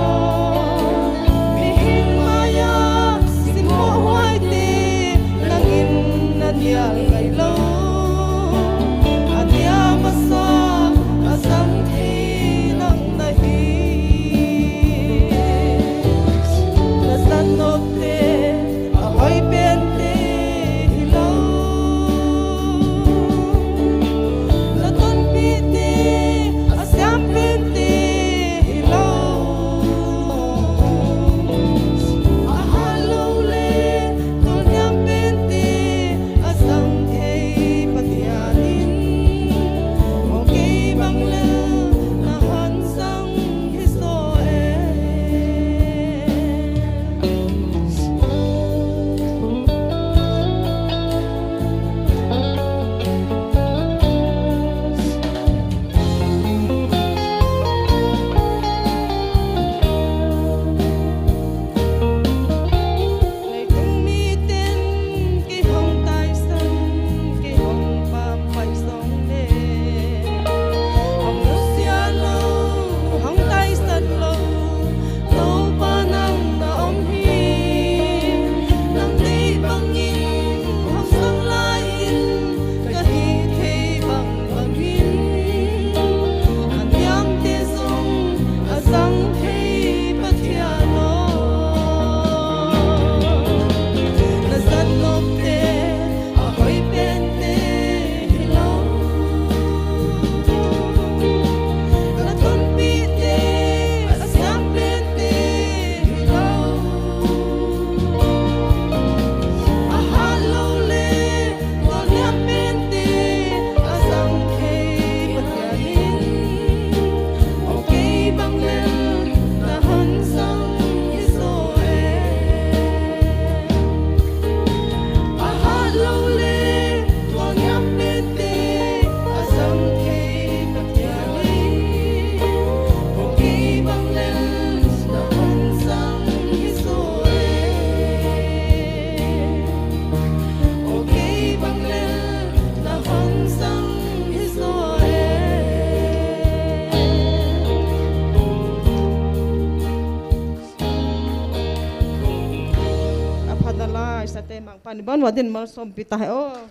sate mang pan ban wadin mal SONGPI ta o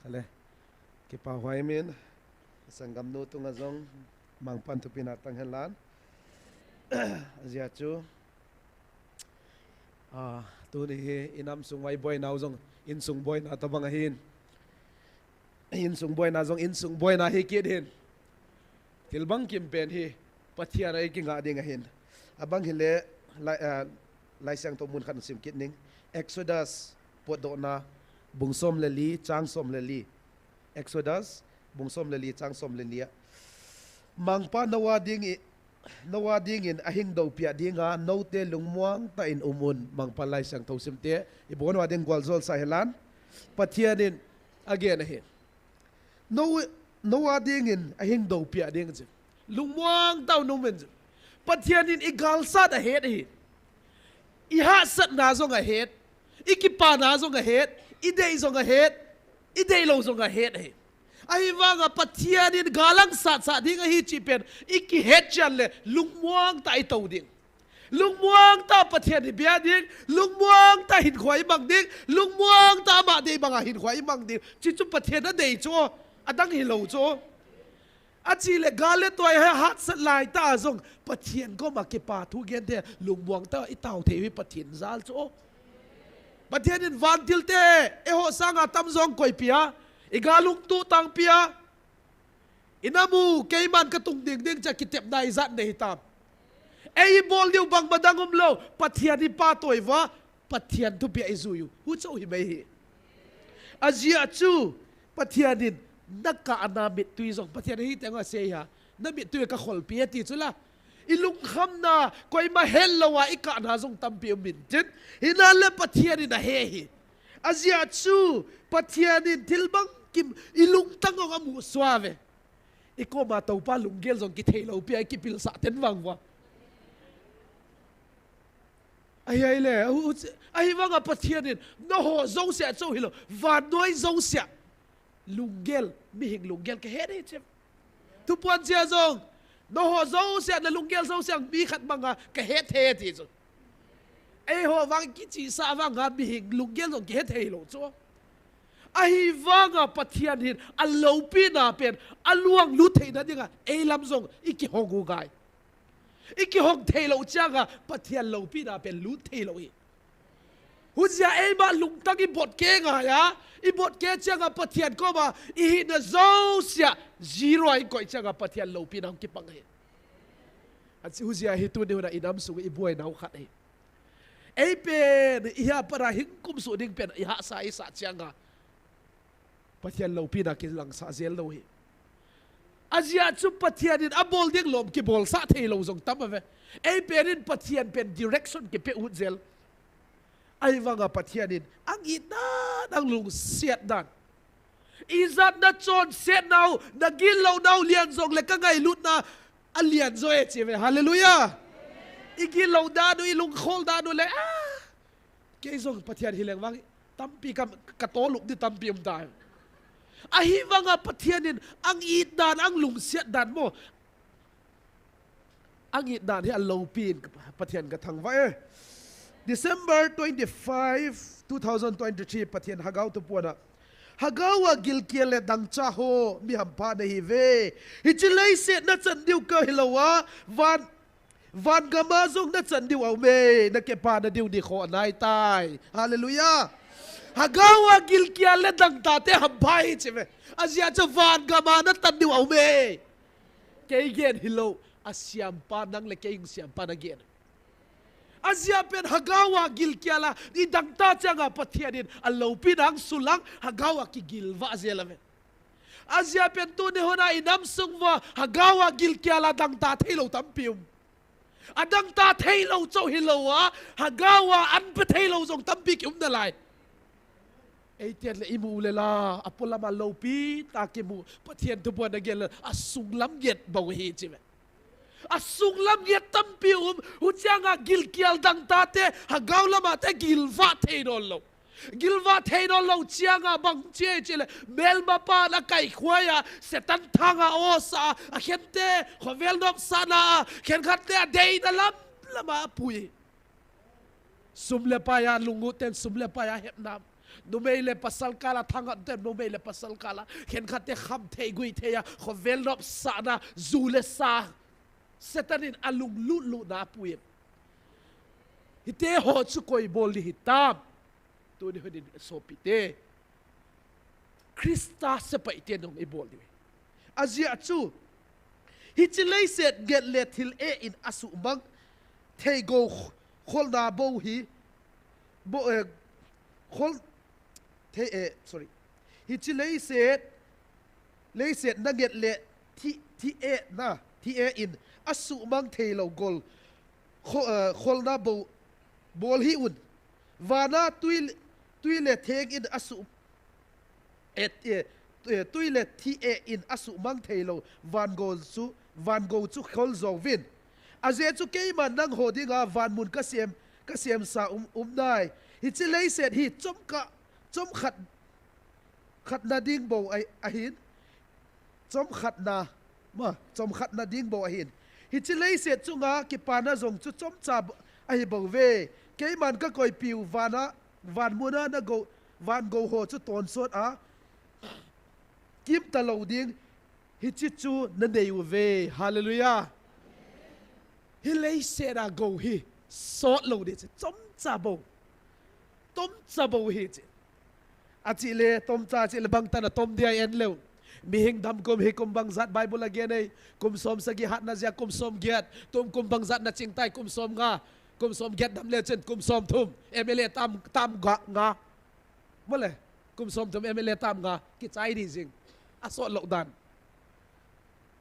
ale ki pa huai min sanggam nu tu ngazong mang pan tu pinatang helan azia chu tu ni inam sung wai boy naw zong in sung boy na tabang hin in sung boy na zong in sung boy na hi kid hin tilbang kim pen hi pathia rai ki nga ding hin abang hile lai sang to mun khan sim kit ning Exodus podo na bungsom leli chang som leli Exodus bungsom leli chang som leli mangpa nawading in ahing do pia dinga note lungmuang ta in umun mangpa lai sang to simte ibon wading gwalzol sa helan pathianin again he nawading in ahing do pia ding lungmuang taw numen pathianin igal sat ahead hi iha sat na zong ahead ikipa na zong ahead idei zong ahead idei lo zong ahead he ai wanga pathianin galang sat ding hi chipen iki head chan le lungmuang ta i to ding lungmuang ta pathian bia ding lungmuang ta hin khoi bang ding lungmuang ta ma dei banga hin khoi bang ding chi chu pathian na dei cho adang hi lo cho achi le gale toy ha hat sat lai ta zong pathian ko ma ke pa thu gen de lungmuang ta i taw the wi pathian zal cho pathianin van tilte e ho sanga tam zong koi pia igalung tu tang pia inamu keiman katung ding ding cha kitep dai zat nei tam ei bol diu bang badangum lo pathian ni pa toy wa pathian tu pia izuyu hu chau hi mai hi azia chu pathianin nakka anamit tui zong pathian hi tenga se ha namit tu ka khol pia ti chula ilung khamna koi ma hellowa ika na zong tampi min tin hinale pathianin na he hi azia chu pathianin tilbang kim ilung tangong amu suave iko ma tau pa lunggel zong ki thelo pia ki pil sa ten wang wa ai le ai wanga pathianin no ho zong sia cho hilo va noi zong sia lunggel mi hing lunggel ke he che tu puan sia zong no ho zong sia na lunggel zong sia bi khat manga ke he the ti zo ai ho wang ki chi sa wang ga mi hing lunggel zong ke he thelo cho ai wanga pathianin alopi na pen aluang lu theina dinga ei lam zong iki hongu gai iki hong thelo changa pathian lopi na pen lu thelo hi huzia ei ba lung tang i bot ke nga ya i bot ke changa pathian ko ba i hi na zo sia zero ai ko changa pathian lopi na ki pang hi at huzia hi tu ne na inam su i buai nau khat hi ei pen iha para hingkum su ding pen iha sa i sa changa pathian lopi na ki lang sa zel lo hi azia chu pathianin abol ding lom ki bol sa thelo zong tam ave ei penin pathian pen direction ki pe ut zel ai wanga pathianin ang ina ang lung siat dan izat na chon set now na gil lo now lian zong le ka ngai lut na alian zo e cheve hallelujah igil lo da do ilung khol da do le ke zong pathian hileng wang tampi ka to luk di tampi da ahi wanga pathianin ang it dan ang lung siat dan mo ang it dan hi alopin pathian ka thang wa December 25 2023 pathian hagaw to puana hagawa gilkiele dang cha ho mi hampa na hi ve hichilai se na chan diu ka hilowa van gama zong na chan diu au me na ke pa na diu di kho nai tai hallelujah hagawa gilkiele dang ta te hampai cheve azia cha van gama na tan diu au me ke gen hilo asiam pa nang le ke ing siam pa na gen azia pen hagawa gilkiala i dangta changa pathianin alopi dang sulang hagawa ki gilwa zelave azia pen tu ne hona inam sungwa hagawa gilkiala dangta thelo tampium adang ta thelo cho hilowa hagawa an pe thelo jong tampi ki na lai ei tian le imu le la apola ma lopi ta ke mu pathian tu bon agel asung lam get baw hi chive asung lam yet tampi huchanga gilkial dang tate hagaw lama te gilva te dolo gilwa theino lo chianga bang che chile melma pa na kai khwaya setan thanga osa a khente khovel nom sana khen khatte dei na lam lama pui sumle pa ya lungu ten sumle pa ya hepnam numeile pasal kala thanga ten numeile pasal kala khen khatte kham thei gui theya khovel nom sana zule sa setanin alung lu na pui hite ho chu koi bol li hitam tu ni hodin sopite Krista sepai te nong e bol ni azia chu hichilei set get let til e in asu bang thei go khol na bo hi bo khol thei sorry hichilei set na get let ti e na ti e in asu bang thei lo gol khol na bo bol hi un vana tuile theng in asu tuile thi e in asu mang thailo van go chu khol zo vin aze chu ke man nang hodinga van mun ka sem sa nai hi chilei set hi chom khat na ding bo a hin chom khat na ding bo a hin hi chilei set chunga ki pana zong chu chom cha ai bo ve ke man ka koi piu van muna na go van go ho chu ton sot a kim ta lo ding hi chi chu na nei ve hallelujah hi lei se ra go hi sot lo de chom cha bo tom cha bo hi chi a chi le tom cha chi le bang ta na tom dia en leu mi hing dam kom he kom bang zat bible again ei kum som sa gi hat na zia kum som giat tum kum bang zat na ching tai kum som nga kum som giat dam le chen kum som thum emele tam nga mole kum som thum emele tam nga ki chai ri jing aso lo dan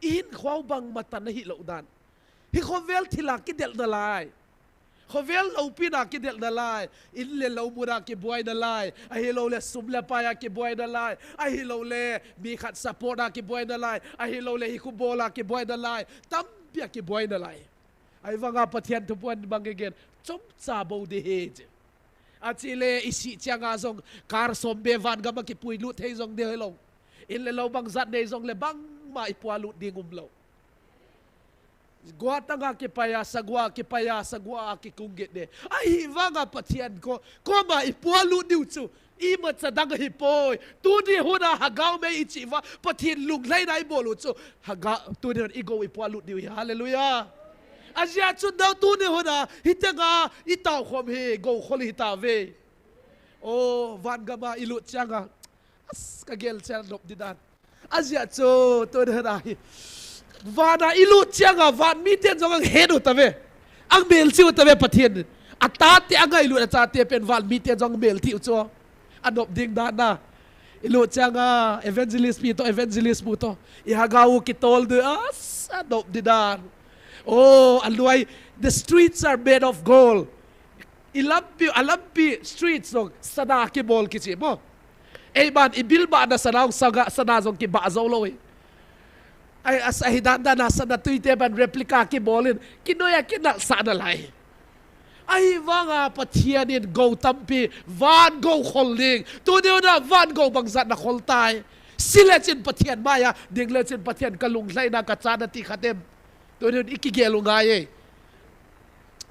in khwaw bang matan hi lo dan hi khovel thila ki del na lai khovel lo pina ki del na lai in le lo mura ki boy na lai a hi lo le sum le pa ya ki boy na lai a hi lo le mi khat support na ki boy na lai a hi lo le hi ku bola ki boy na lai tam pia ki boy na lai ai wanga pathian tu puan bang again chom cha bo de he achile isi changa zong kar som be van ga ma ki pui lu thei zong de lo in le lo bang zat nei zong le bang ma i pua lu ding lo gwa tanga ki paya sagwa ki kungget de ai wanga pathian ko ma i pua lu diu chu i ma cha dang hi poi tu di huna hagau me i chi wa pathian lung lai nai bolu chu haga tu de i go i pua lu diu hallelujah azia chu dau tu ne hona hitenga itau khom he go kholi hita ve o van gama ilu changa as ka gel chen lop didan azia chu to de na hi vana ilu changa van mi ten jong ang hedu tave ang mel chiu tave pathian ata te angai lu cha te pen van mi ten jong mel ti chu anop ding da na ilu changa evangelist pu to I hagau ki tol de as anop didan oh, aluay, the streets are made of gold. Ilampi streets no sana ki bol kichi mo. Eman ibilba na sana zong ki bazaw lo eh. Ay asahidanda na sana tuite ban replica ki bolin. Kinoya kinal sana lai. Ay wanga pathianin go tampi van go holding. Tudio na van go bangzat na holtay. Sila chin pathian maya dingle chin pathian kalunglay na katsana ti khatem. Tudio ikigelo ngaye.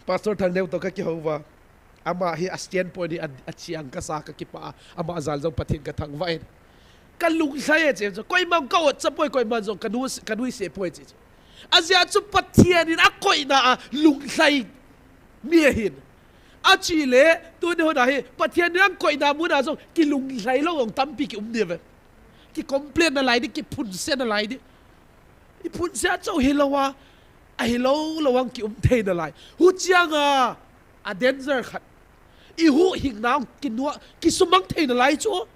Pastor Tangdew to ka ki hova. Ama hi astien po ni achiang kasaka ki pa ama azal jong pathin ka thang vain. Kalung sai che koi mam ka ot sapoi koi man jong kanui se poi che. Azia chu pathian in akoi na lung sai miehin. Achile tu ni hoda hi pathian yang koi na mu na jong ki lung sai lo ong tampi ki umdeve. Ki complain na lai di ki phun se na lai di. I phun se cho hilawa a hilo lawang ki thei na lai. Hu chianga a danger khat. I hu hing naung kinwa ki sumang thei na lai cho.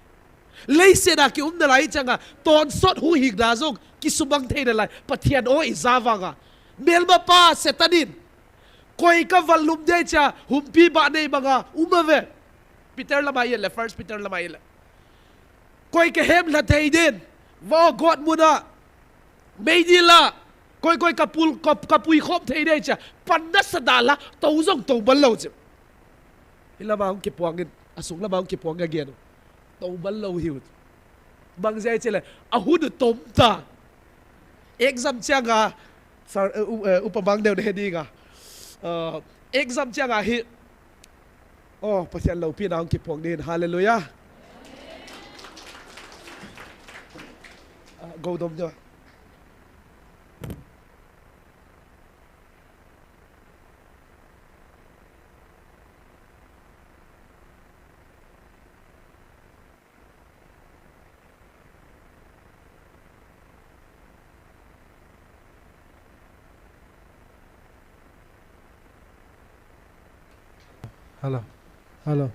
Lei se na ki na lai changa ton sot hu hing na zong ki sumang thei na lai pathian o izawanga. Melma pa setanin. Koi ka valum de cha humpi ba nei mga umave. Peter Lamail le first Peter Lamail. Koi ka hem la thei din. Wa God muna. Meidila koi kapui khom thei de cha panna sadala to zong to balo che. Ila ba ki puangin asung la bang ki pong ga gen to bal lo hiu bang zai chele a hu du tom ta exam changa sar upabang deu de di ga exam changa hi oh pasian lo pi naung ki pong din hallelujah go dom jo Hello. Hello.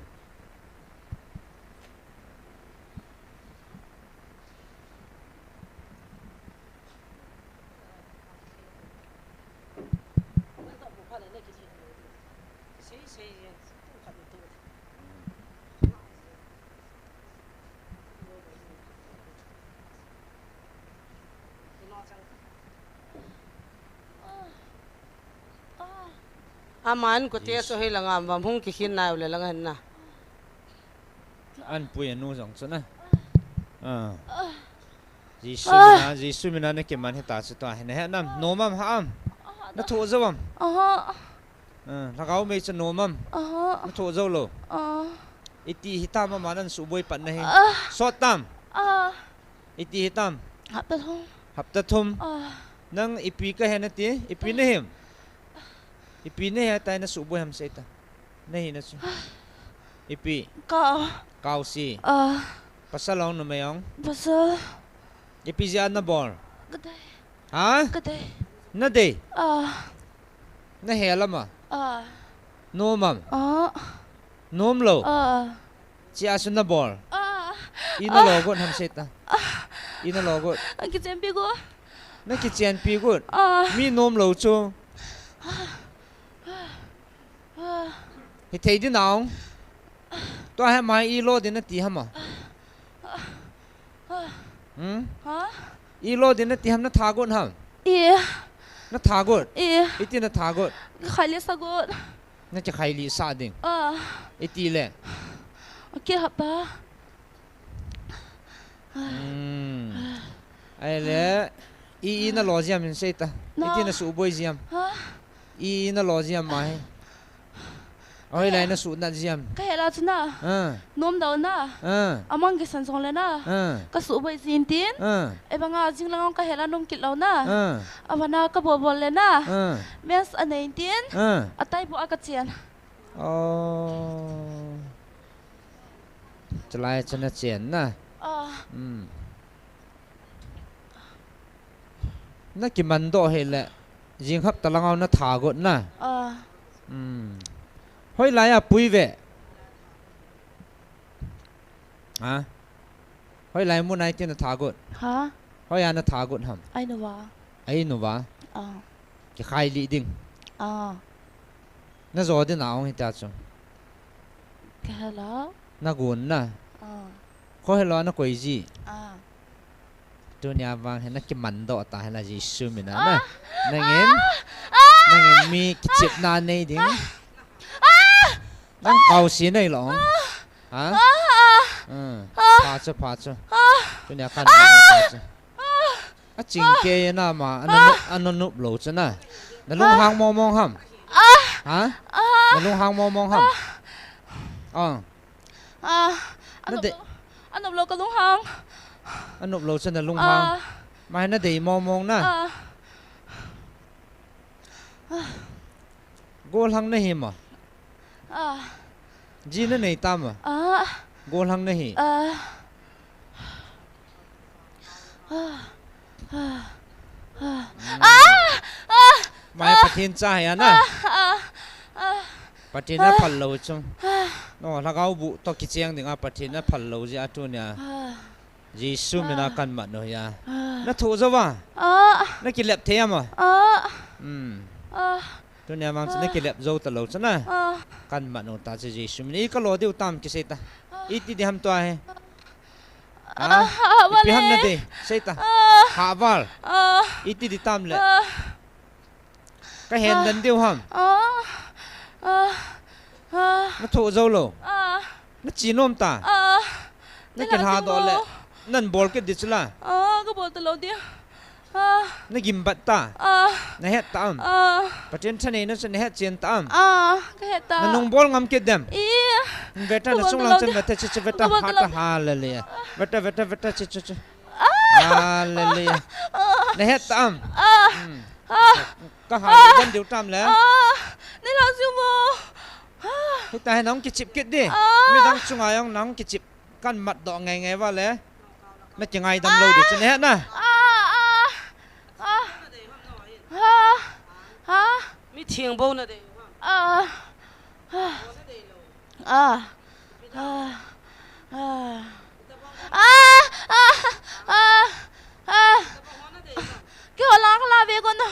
Aman ko tiya so hilang amam hung kikin na ule lang na. An puya nu zong sana. Jisu mina ne keman hita se to he ne nam nomam ha am. Na tho zawam. Lagau me cha nomam. Na tho zaw lo. Iti hitam ma manan suboi pat na he. Sot tam. Iti hitam. Hapta thum. Nang ipi ka he na ti ipi ne him. Ipi ne ya tay na suboi ham seta. Nahi na su. Ipi. Kau si. Pasalong na mayong. Pasal. Ipi zian na bor. Gede. Ha? Gede. Na de. Na hela ma. Nomam. Nom lo. Si asun na bor. Ina logot ham seta. Ina logot. Kitchen pigo. Na kitchen pigo. Mi nom lo chu. He thấy đi nào tôi hay mai ilo đến nó tí hả mà ilo đến nó tí hả nó thà gọn hả nó thà gọn ít tiền nó thà gọn khai lý sa gọn nó chỉ khai lý sa đỉnh ít tí lệ kia hấp ta ai lẽ y nó lo gì mình sẽ ta ít tiền nó sụp bôi gì y nó lo gì mà ôi lại nó sụt nát ziam cái hệ là thế nào nôm đầu na among cái sản xuất lên na cái sụt bởi zin tiền em bằng à zing lang cái hệ là nôm kít lâu na em na cái bò lên na mens anh ấy tiền à tay bộ cái tiền trở lại cho nó tiền na nó cái mặn độ hệ là zing hấp ta lang nó thả gọn na hoi lại à bùi về à hoi lại muốn ai tên là thả gọn hả hoi anh nó thả gọn hầm ai nó vả cái khai lý đinh nó rồi thế nào hiện tại xong cái là nó gọn na hoi là nó quậy gì tôi nhà vàng hay nó cái mặn độ ta hay là gì xưa mình nè nè nghe mi cái chip na này đi đang cầu xin này lỏng hả phá cho tôi nhà khăn phá cho á chính kia na mà anh nó núp lỗ cho na nó lung hang mong hầm hả nó lung hang mong hầm anh nộp lỗ cái lung hang anh nộp lỗ cho nó lung hang mà nó để mong na gol hang này mà जी ने नहीं ताम गोल हंग नहीं mai patin cha ya na patin na phal lo chung no la gau bu to ki cheng ding a patin na phal lo ja tu nya jisu me na kan ma no ya na thu zo wa na ki lep the ma tu nya mang na ki lep zo ta lo chana kan ma no ta ji jisu me ni ka lo deu tam ki se ta iti di ham to hai pi ham na de se ta ha wal iti di tam le cái hèn đần tiêu hầm nó thụ dâu lồ นั่นจีนอมตานั่นกินหาดอลเลยนั่นบอลก็ดิชละก็บอลตลอดเดียวนั่นกินบัตตานั่นเฮ็ดตามประเทศชนิดนั้นฉันเฮ็ดเจียนตามก็เฮ็ดตามนั่นน้องบอลงำกิดเดมเวทนั่นส่งหลังฉันเวทชิเวทฮาเลเลียเวทชิฮาเลเลียนั่นเฮ็ดตามก็หาดันเดียวตามแล้วนี่เราสิโมให้ตายน้องกิจิบกิดดิไม่ต้องช่วยน้องกิจิบกันมัดดอกไงว่าเลยไม่จะไงดำโลดิฉันเฮ็ดนะมีเทียงบ่นะเด้กี่หัวล้านก็ลาเวกุน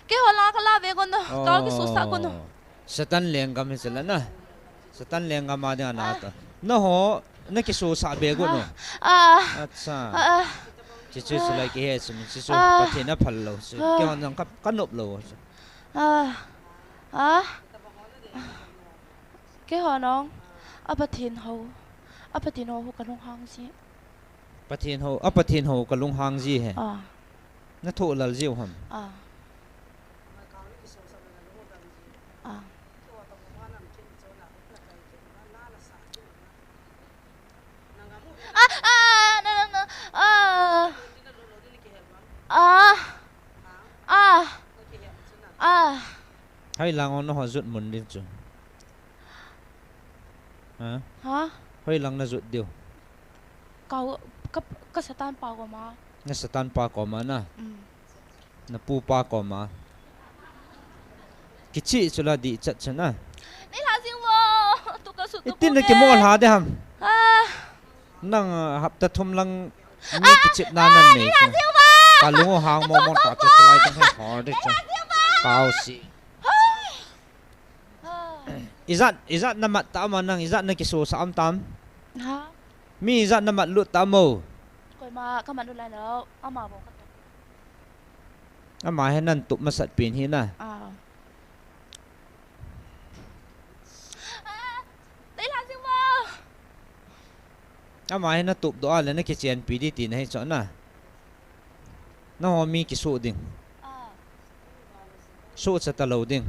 กี่หัวล้านก็ลาเวกุนก้าวกี่สุสากุนสตันเลี้ยงกันไม่ใช่แล้วนะสตันเลี้ยงกันมาเดี๋ยวนาตัวน้องนั่นกี่สุสาเบกุนอัศชิสุเลยกี่เหตุชิสุประเทศนั้นพันโลสิกี่วันนั้นกันนบโลกี่หัวน้องประเทศเขากันลงหางสิประเทศเขากันลงหางสิเหรอนั่นถูกแล้วจิ้วหำให้ลางon nó họ rụt mình đi chứ hảให้ลางnó rụt điều cái satan pa của má nó satan pa của má na nó pu pa của má cái chị cho là đi chặt chân àนี่ล่ะสิวตุกสุตุ tin là cái món hả đấy hầm năng hấp tết thom lăngมีกิจนานนั่นนี่จ้ะกาลุงหางมองตาจะสไลด์ต้องให้หอได้จ้ะเก้าสิอิจัดน้ำมัดตามันนั่งอิจัดนั่งกิโซสามตามมีอิจัดน้ำมัดลุตามโมกอยมาก็มันดูแลแล้วเอามาบอกกันเอามาให้นั่นตุบมาสัตว์ปีนหินน่ะได้ล่ะสิวเอามาให้นั่นตุบตัวอะไรนั่นกิเจียนปีดีตีนให้จอนน่ะน้องมีกิโซดิ่งโซจะตะโลดิ่ง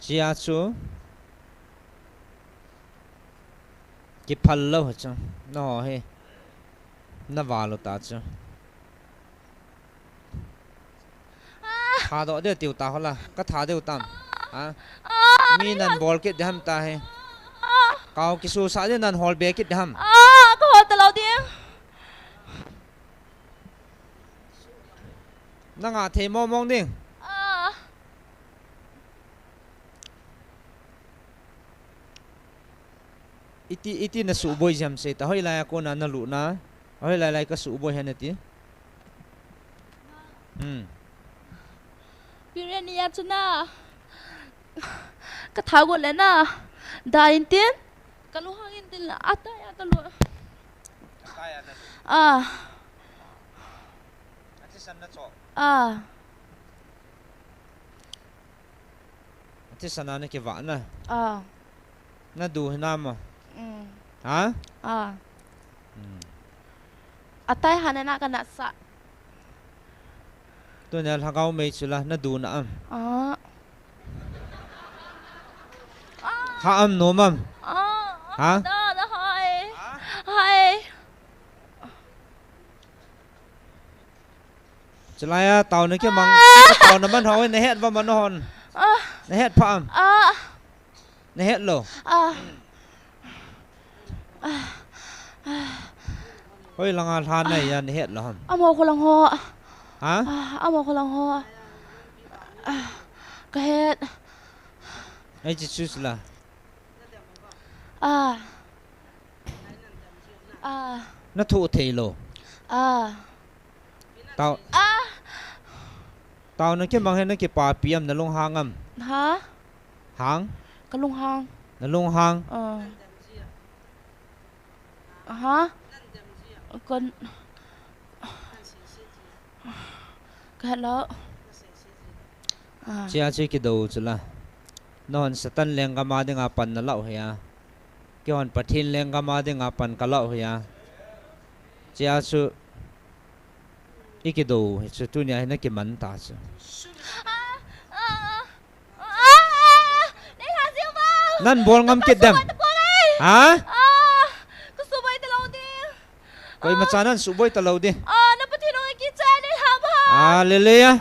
เจียจูกิพัลโลจ้ะน้องเฮน่าวาโลตาจ้ะทาดอกเดียวติวตาเขาละก็ทาเดียวตามมีนั่นบอลกิดทำตาเฮเกากิสูสาเดียนั่นฮอลเบกิดทำก็ฮอลตลอดเดียวนั่งอาเทมองดิ่งอิติน่ะสูบอยจำเสร็จแต่เฮ้ยลายคนนั้นน่ะรู้นะเฮ้ยลายก็สูบอยเห็นติพี่เรียนนี่ยัดชนะก็ท้ากันเลยนะได้อินเตียนก็รู้ห้างอินเตียนละอัตยาตลอดที่สนานนี่กี่วันน่ะน่าดูให้น้ำฮะอัตยาหันหน้ากันนักสัตตัวนี้ทางเขาไม่ชุละน่าดูนะฮะโนมัมฮะจะไล่เต่านี่แค่มังเต่าน้ำมันหอยในเฮ็ดว่ามันนอนในเฮ็ดพามในเฮ็ดโลเฮ้ยลังอาทานในยันเฮ็ดเหรอฮะเอาหมอคนลังหัวฮะเอาหมอคนลังหัวก็เฮ็ดไอ้จิตชุสละน่าถูเทโลเต่านั่นแค่บางเห็นนั่นแค่ป่าเปียมนั่นลงหางฮะหางก็ลงหางนั่นลงหางฮะก็เห็นแล้วเจ้าชื่อกี่ดูจุละ non satan leng gama de nga pan na lau hia ki hon pathin leng gama de nga pan ka lau hia chia su ikido chu tu nya na ki man ta chu nan bol ngam kit dam ha subay talaw din koi machanan subay talaw din na patinong ikitsa ni haba hallelujah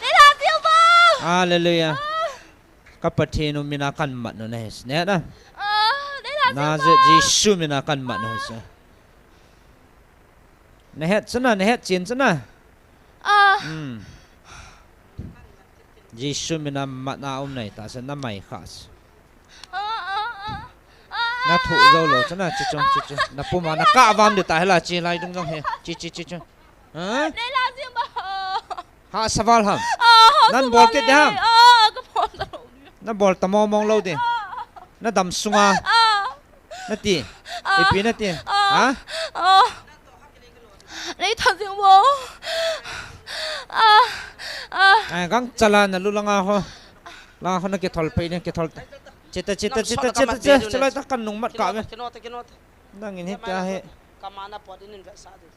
nilasiw ba hallelujah kapatino mina kan mat no nes ne na na je jisu mina kan mat no sa ne het sana ne het chin sana jisu mina mat na nei ta sa na mai khas na thu zo lo sana chi chu na pu ma na ka vam de ta hela chi lai dung dong he chi ha nilasiw ba ha sawal ham nan bol ke ham na bol tamo mong lo de na dam sunga na ti ipi na ti ha nilasiw ba ai gang chala na lulanga ho la ho na ke thol pe ne ke thol chita chala ta kan nung mat ka me nang in he ta he kamana podin in sa de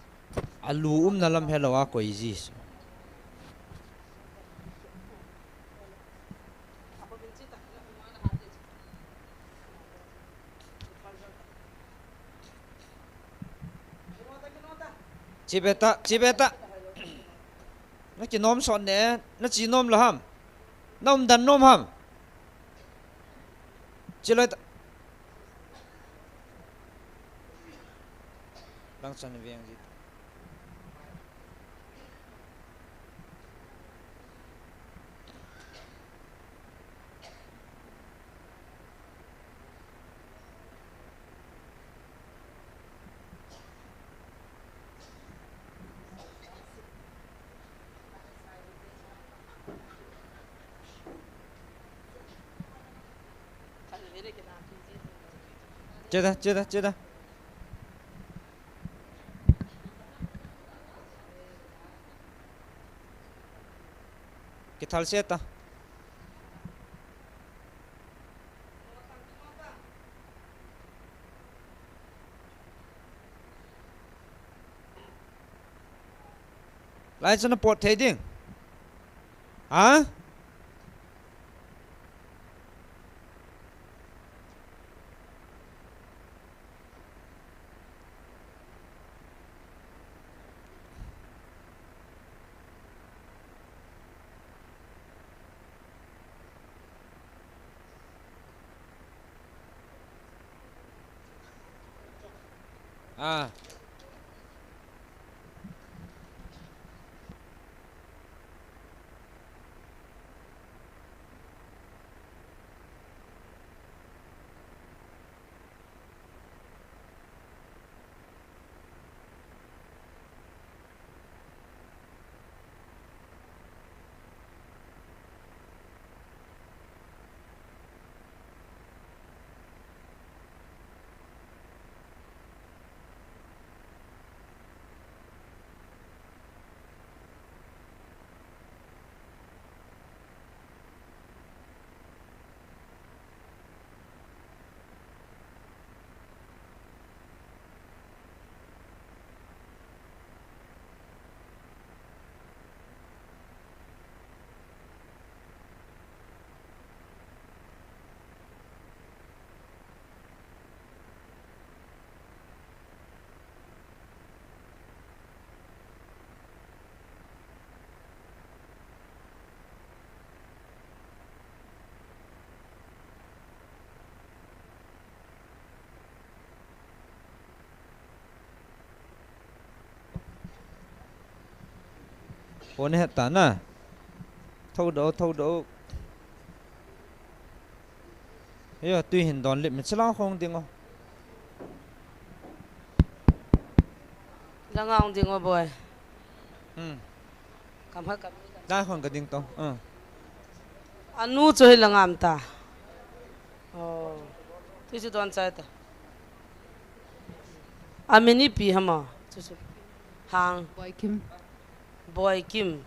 alu na lam helawa ko izis Chibeta nó chỉ nôm sọn nè nó chỉ nôm là ham nôm đàn nôm ham chỉ lấy đang sẵn về gì chưa đó cái thal xe ta lại cho nó bột thế đi hả à Ôn hết tán à thâu đỗ bây tuy hình đòn liệm mình sẽ lo không tiếng không đang ngang tiếng mà boy cảm thấy cảm đã còn cái tiếng to anu chơi là ngam ta tôi chỉ đoán sai ta ameni pi hama hang boy kim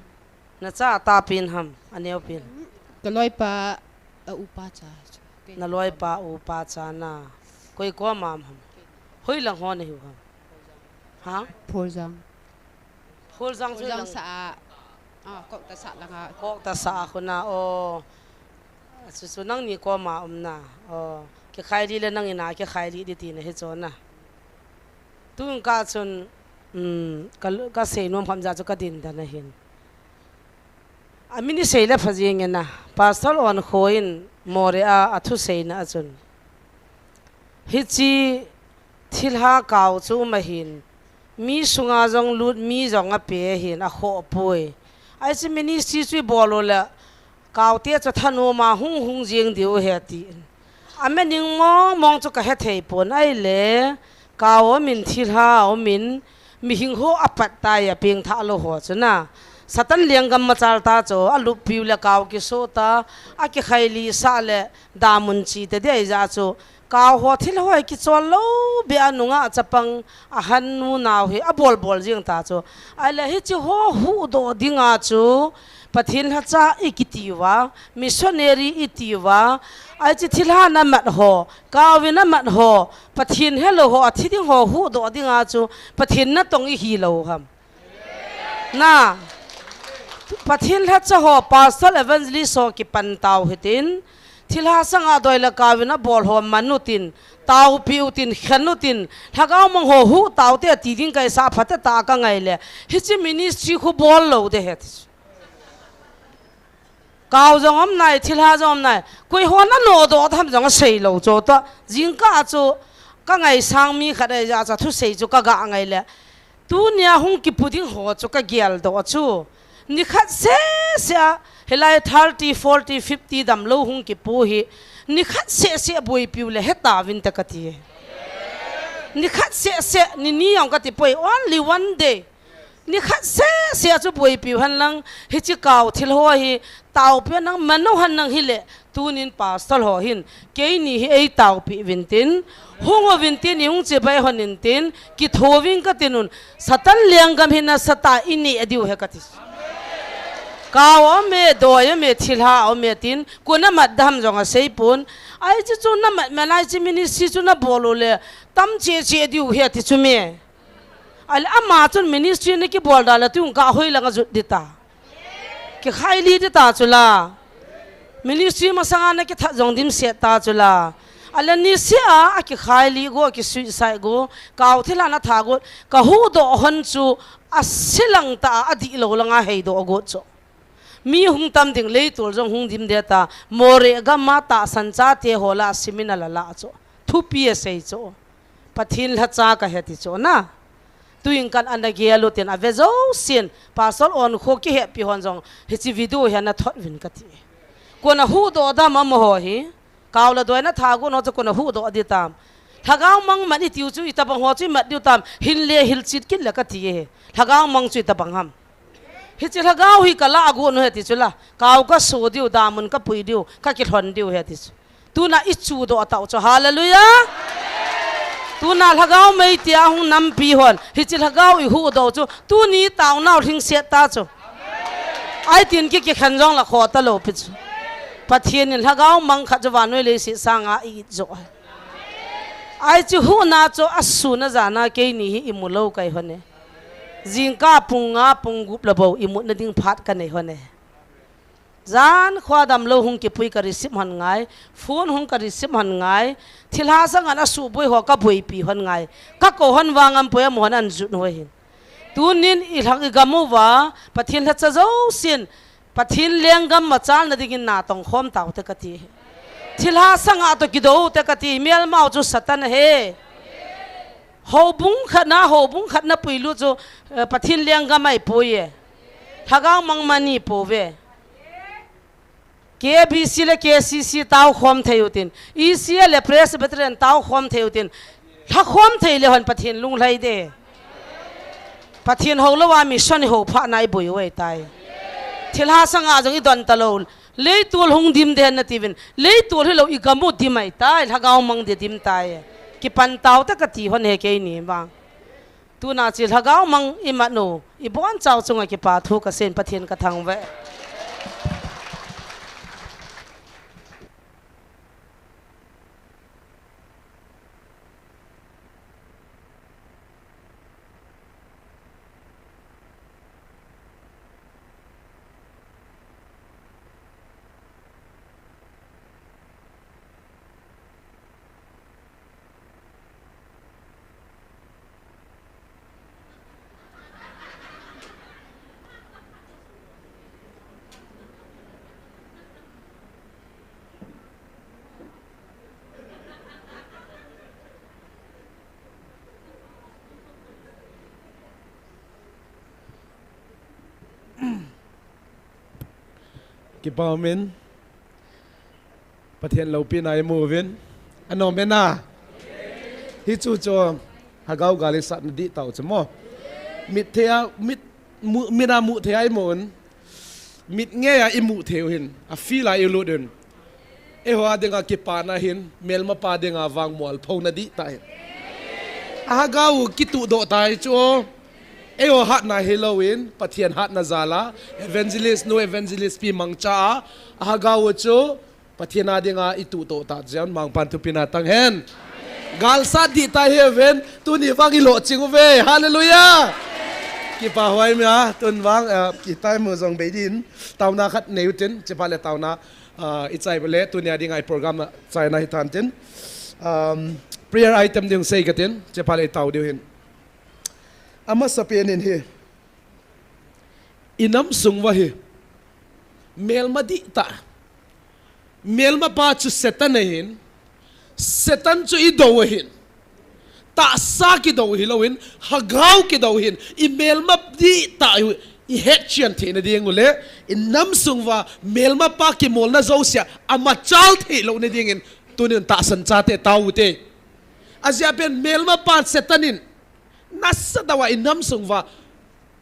na cha ta pin ham aneo pin kaloi pa upa cha na loi pa upa cha na koi ko mam ham hoi lang hon hi ham ha Pholjang chu lang sa kok ta sa lang kok ta sa khuna o su nang ni ko ma na o ke khai ri le nang ina ke khai ri di ti na he chona tung ka chun ka sei nom pham ja chu ka din da na hin amini sei la phajing na pastor on khoin more a athu sei na chun hi chi thilha kaw chu ma hin mi sunga jong lut mi jong a pe hin a kho poi ai chi mini si chui bolo la kaw te cha thanu ma hung jing diu he ti ame ning mong chu ka he thei pon ai le kaw min thilha o min mi hing ho apat ta ya ping tha lo ho chuna satan liangam machal ta cho alu piula kaw ki so ta a ki khaili sa le damun chi te de ja cho kaw ho thil hoi ki chol lo be anunga chapang a han nu naw hi a bol jing ta cho ai le hi chi ho hu do dinga chu pathin ha cha ikitiwa missionary itiwa ai chi thilha na mat ho kawina mat ho pathin hello ho athiding ho hu do dinga chu pathin na tong hi lo ham na pathin ha cha ho pastor evangelist so ki pantaw hitin thilha sanga doila kawina bol ho manutin taw piutin khanutin thagaw mong ho hu taw te ti ding kai sa phata ta ka ngai le hi chi ministry khu bol lo de het kaw jong om nai thilha jom nai koi ho na no do tham jong sei lo cho to jing ka chu ka ngai sang mi khade ja cha thu sei chu ka ga ngai le tu nia hung ki puding ho chu ka gial do chu ni khat se helai 30 40 50 dam lo hung ki pu hi ni khat se boi piu le heta win ta kati ni khat se ni yong ka ti poi only one day ni khat se chu boi piu han lang hi chi kaw thil ho hi taw pe nang mano han nang hi le tunin pastor ho hin ke ni hi ei taw pi vintin hungo vintin ni hung che bai honin tin ki thoving ka tinun satan liangam hina sata ini adiu he kati kaw me doya me thilha o me tin kuna madham jonga seipun ai chu chu na manai chi ministry chu na bolo le tam che diu he ti chu me al ama chun ministry ne ki bol dala tu ka hoi langa jut dita ki khaili dita chula ministry ma sanga na ki tha jong dim se ta chula ala ni se a ki khaili go ki suicide go kaw thila na tha go ka hu do hon chu asilang ta adi lo langa hei do go cho mi hung tam ding le tur jong hung dim deta more ga mata sancha te hola simina la cho thu pi sei cho pathin la cha ka heti cho na tuing kan anagia lutin a vezo sin pasol on kho ki he pi hon jong he chi video he na thot win ka ti ko na hu do da ma mo ho hi kaw la doi na tha go no ko na hu do adi tam thagaw mang mani tiu chu itabang ho chu mat diu tam hin le hil chit kin la ka ti he thagaw mang chu itabang ham hi chi thagaw hi kala agu no he ti chula kaw ka so diu damun ka pui diu ka ki thon diu he ti tu na ichu do ataw cho hallelujah tu na thagaw mei tia hung nampi hon hi chi thagaw i hu do chu tu ni taw naw thing se ta chu ai tin ki khan jong la kho ta lo pi chu pathian in thagaw mang kha jawan noi le si sanga i jo ai chu hu na chu asu na jana ke ni hi imulo kai hone jingka punga pungup labo imut na ding phat ka nei hone zan khwadam lo hung ki pui ka receive han ngai phone hung ka receive han ngai thilha sang ana su boi ho ka boi pi hon ngai ka ko hon wangam poe mo han an ju no hin tunin i thang gamu wa pathin la cha zo sin pathin lengam machal na dingin na tong khom taw te kati thilha sang a to kido te kati mel mau chu satan he hobung khat na puilu chu pathin lengam mai poye thagaw mangmani pove KBC le KCC taw khom theutin EC le presbyterian taw khom theutin tha khom theile hon pathin lung lai de pathin ho lawa mission ho pha nai boi wei tai thilha sanga jong i don talo le tul hung dim de na tivin le tul helo i gamu dimai tai thagaw mang de dim tai ki pan taw ta ka ti hon he ke ni ba tu na chi thagaw mang i ma no i bon chaw chunga ki pa thu ka sen pathin ka thang we Kipamin Pathian Lopin ay movin ano mena hi chu cho hagau gali sat di tau chmo mit thea mit mina mu thea mon mit nge ya imu theu hin a fila iluden e ho adenga kipana hin melma pa denga wang mol phona di tai hagau kitu do tai cho Eo hat na Halloween, Pathian hat na zala, evangelist no evangelist pi mangcha, ahagaw cho, Pathian na dinga ituto ta dyan, mang pantu pinatang hen. Galsa di ta heaven, tuni wang ilo chingwe, hallelujah! Kipahuay mi ha, tun wang, kita mo zong beidin, tauna kat neutin, chipale tauna, itsay bale, tuni ading ay program chay na hitantin. Prayer item ding say katin, chipale tau dihin. Ama sapianin he inam sungwa he melma di ta melma pa chu setan chu idohin ta sa ki dohin hagaw ki dohin I melma di ta I hetchian the na ding ule inam sungwa melma pa ki mol na zosya ama chal the lo na dingin tunin ta san cha te taute azya pen melma pa setanin nasa dawa inam sungwa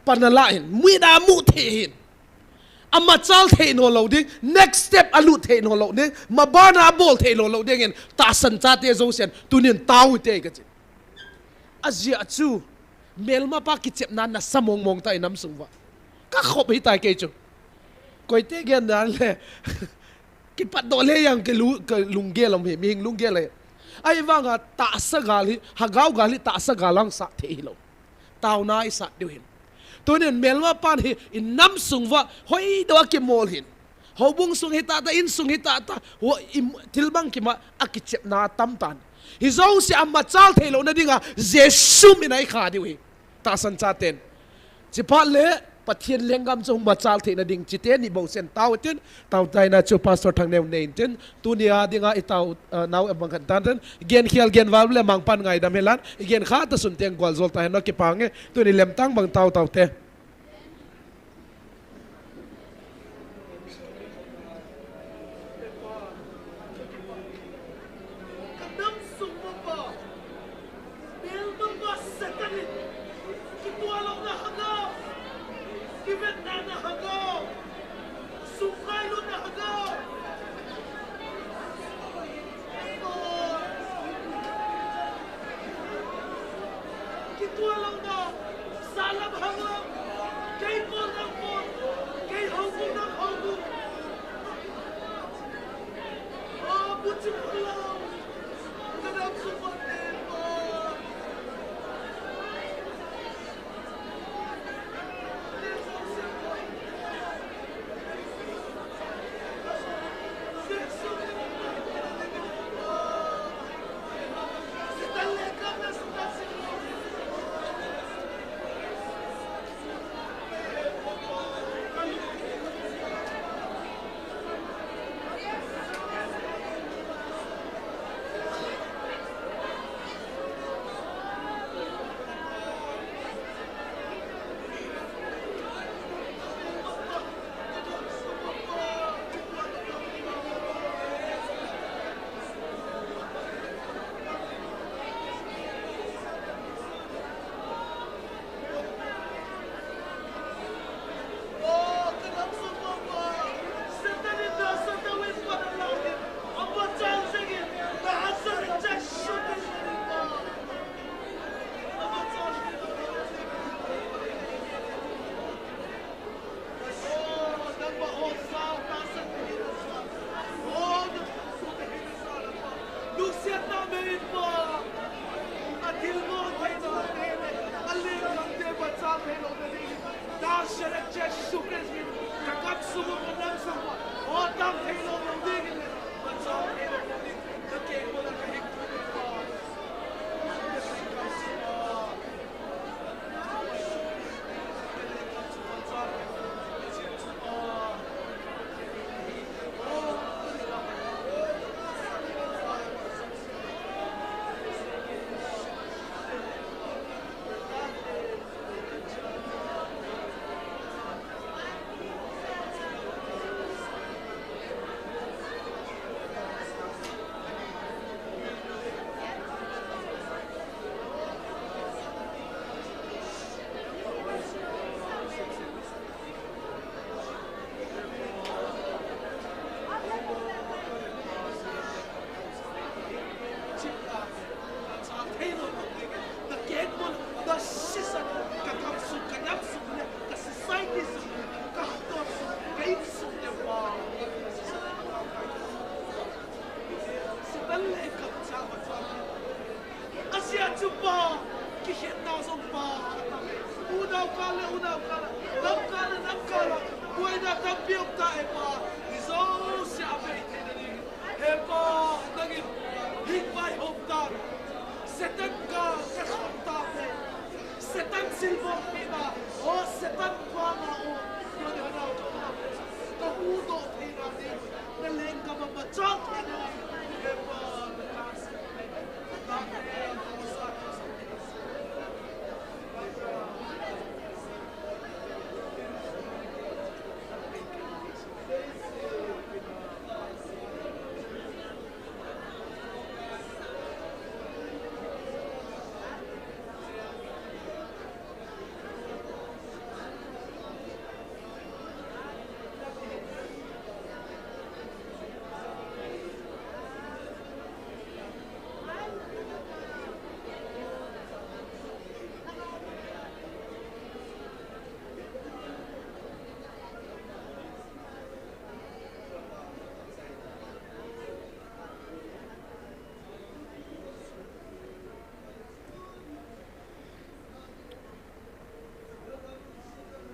panalain muida mu thehin amachal the no loading next step alu the no loading mabana bol the no loading in tasan chate zosian tunin tau te ka azia chu melma pa kichep nan na samong mong ta inam sungwa ka khop hi ta ke chu koi te gen dan le ki pat do le yang ke lunggelom he ming lunggele ay wanga ta sa gali hagaw gali ta sa galang sa thilo tauna isa dihin tunin melma pan hi inam sungwa hoi do ki mol hin hobung sung hita ta in sung hita ta ho tilbang ki ma akichep na tamtan hizo si amma chal thilo na dinga jesu minai kha diwi ta san chaten chipale Pathian lengam chung machal the na ding chite ni bo sen tau tin tau tai na chu pastor thang new nein tin tunia dinga itau naw abang kan tan gen khial gen wal le mang pan ngai dam helan gen kha ta sun teng gwal zol ta no ki pange tuni lem tang bang tau tau te pa udaw kala nam kala buhay na tampiyok ta e pa iso si abay e pa naging higpay hopta setan ka kasonta setan silbong piba o setan pa na o yun hanaw kahudo tina din naleng ka mabachok tina e pa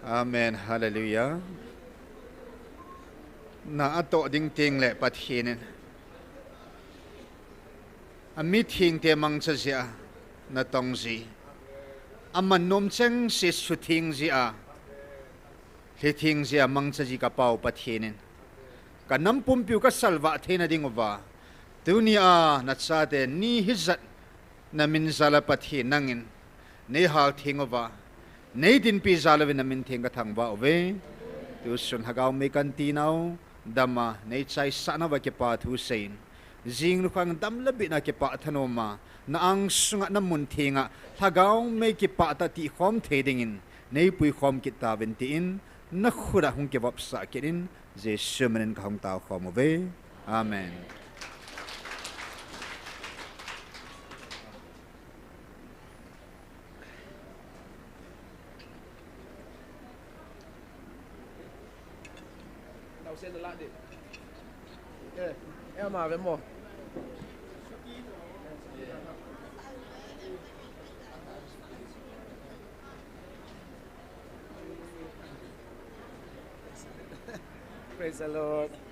Amen. Hallelujah. Na ato ding ting le pathinin. Amit hing te mang cha sia na tong zi. Aman nom cheng si su thing zia. Le thing zia mang cha ji ka pau pathinin. Ka nam pum piu ka salwa thena ding wa. Dunia na cha te ni hizat na min zala pathin nangin. Ne ha thing wa. Nei din pi zalawin namin ting ka thangwa ove tu sun hagaw me kan tinaw dama nei chai sana wa ke pa thu sein jing lu khang dam labi na ke pa thanoma na ang sunga na mun thinga hagaw me ke pa ta ti khom thedingin nei pui khom ki ta ben tin na khura hung ke wap sa kerin je shumen ka hong ta khom ove amen. Sen la dit. Ja, maar we mo. Praise the Lord.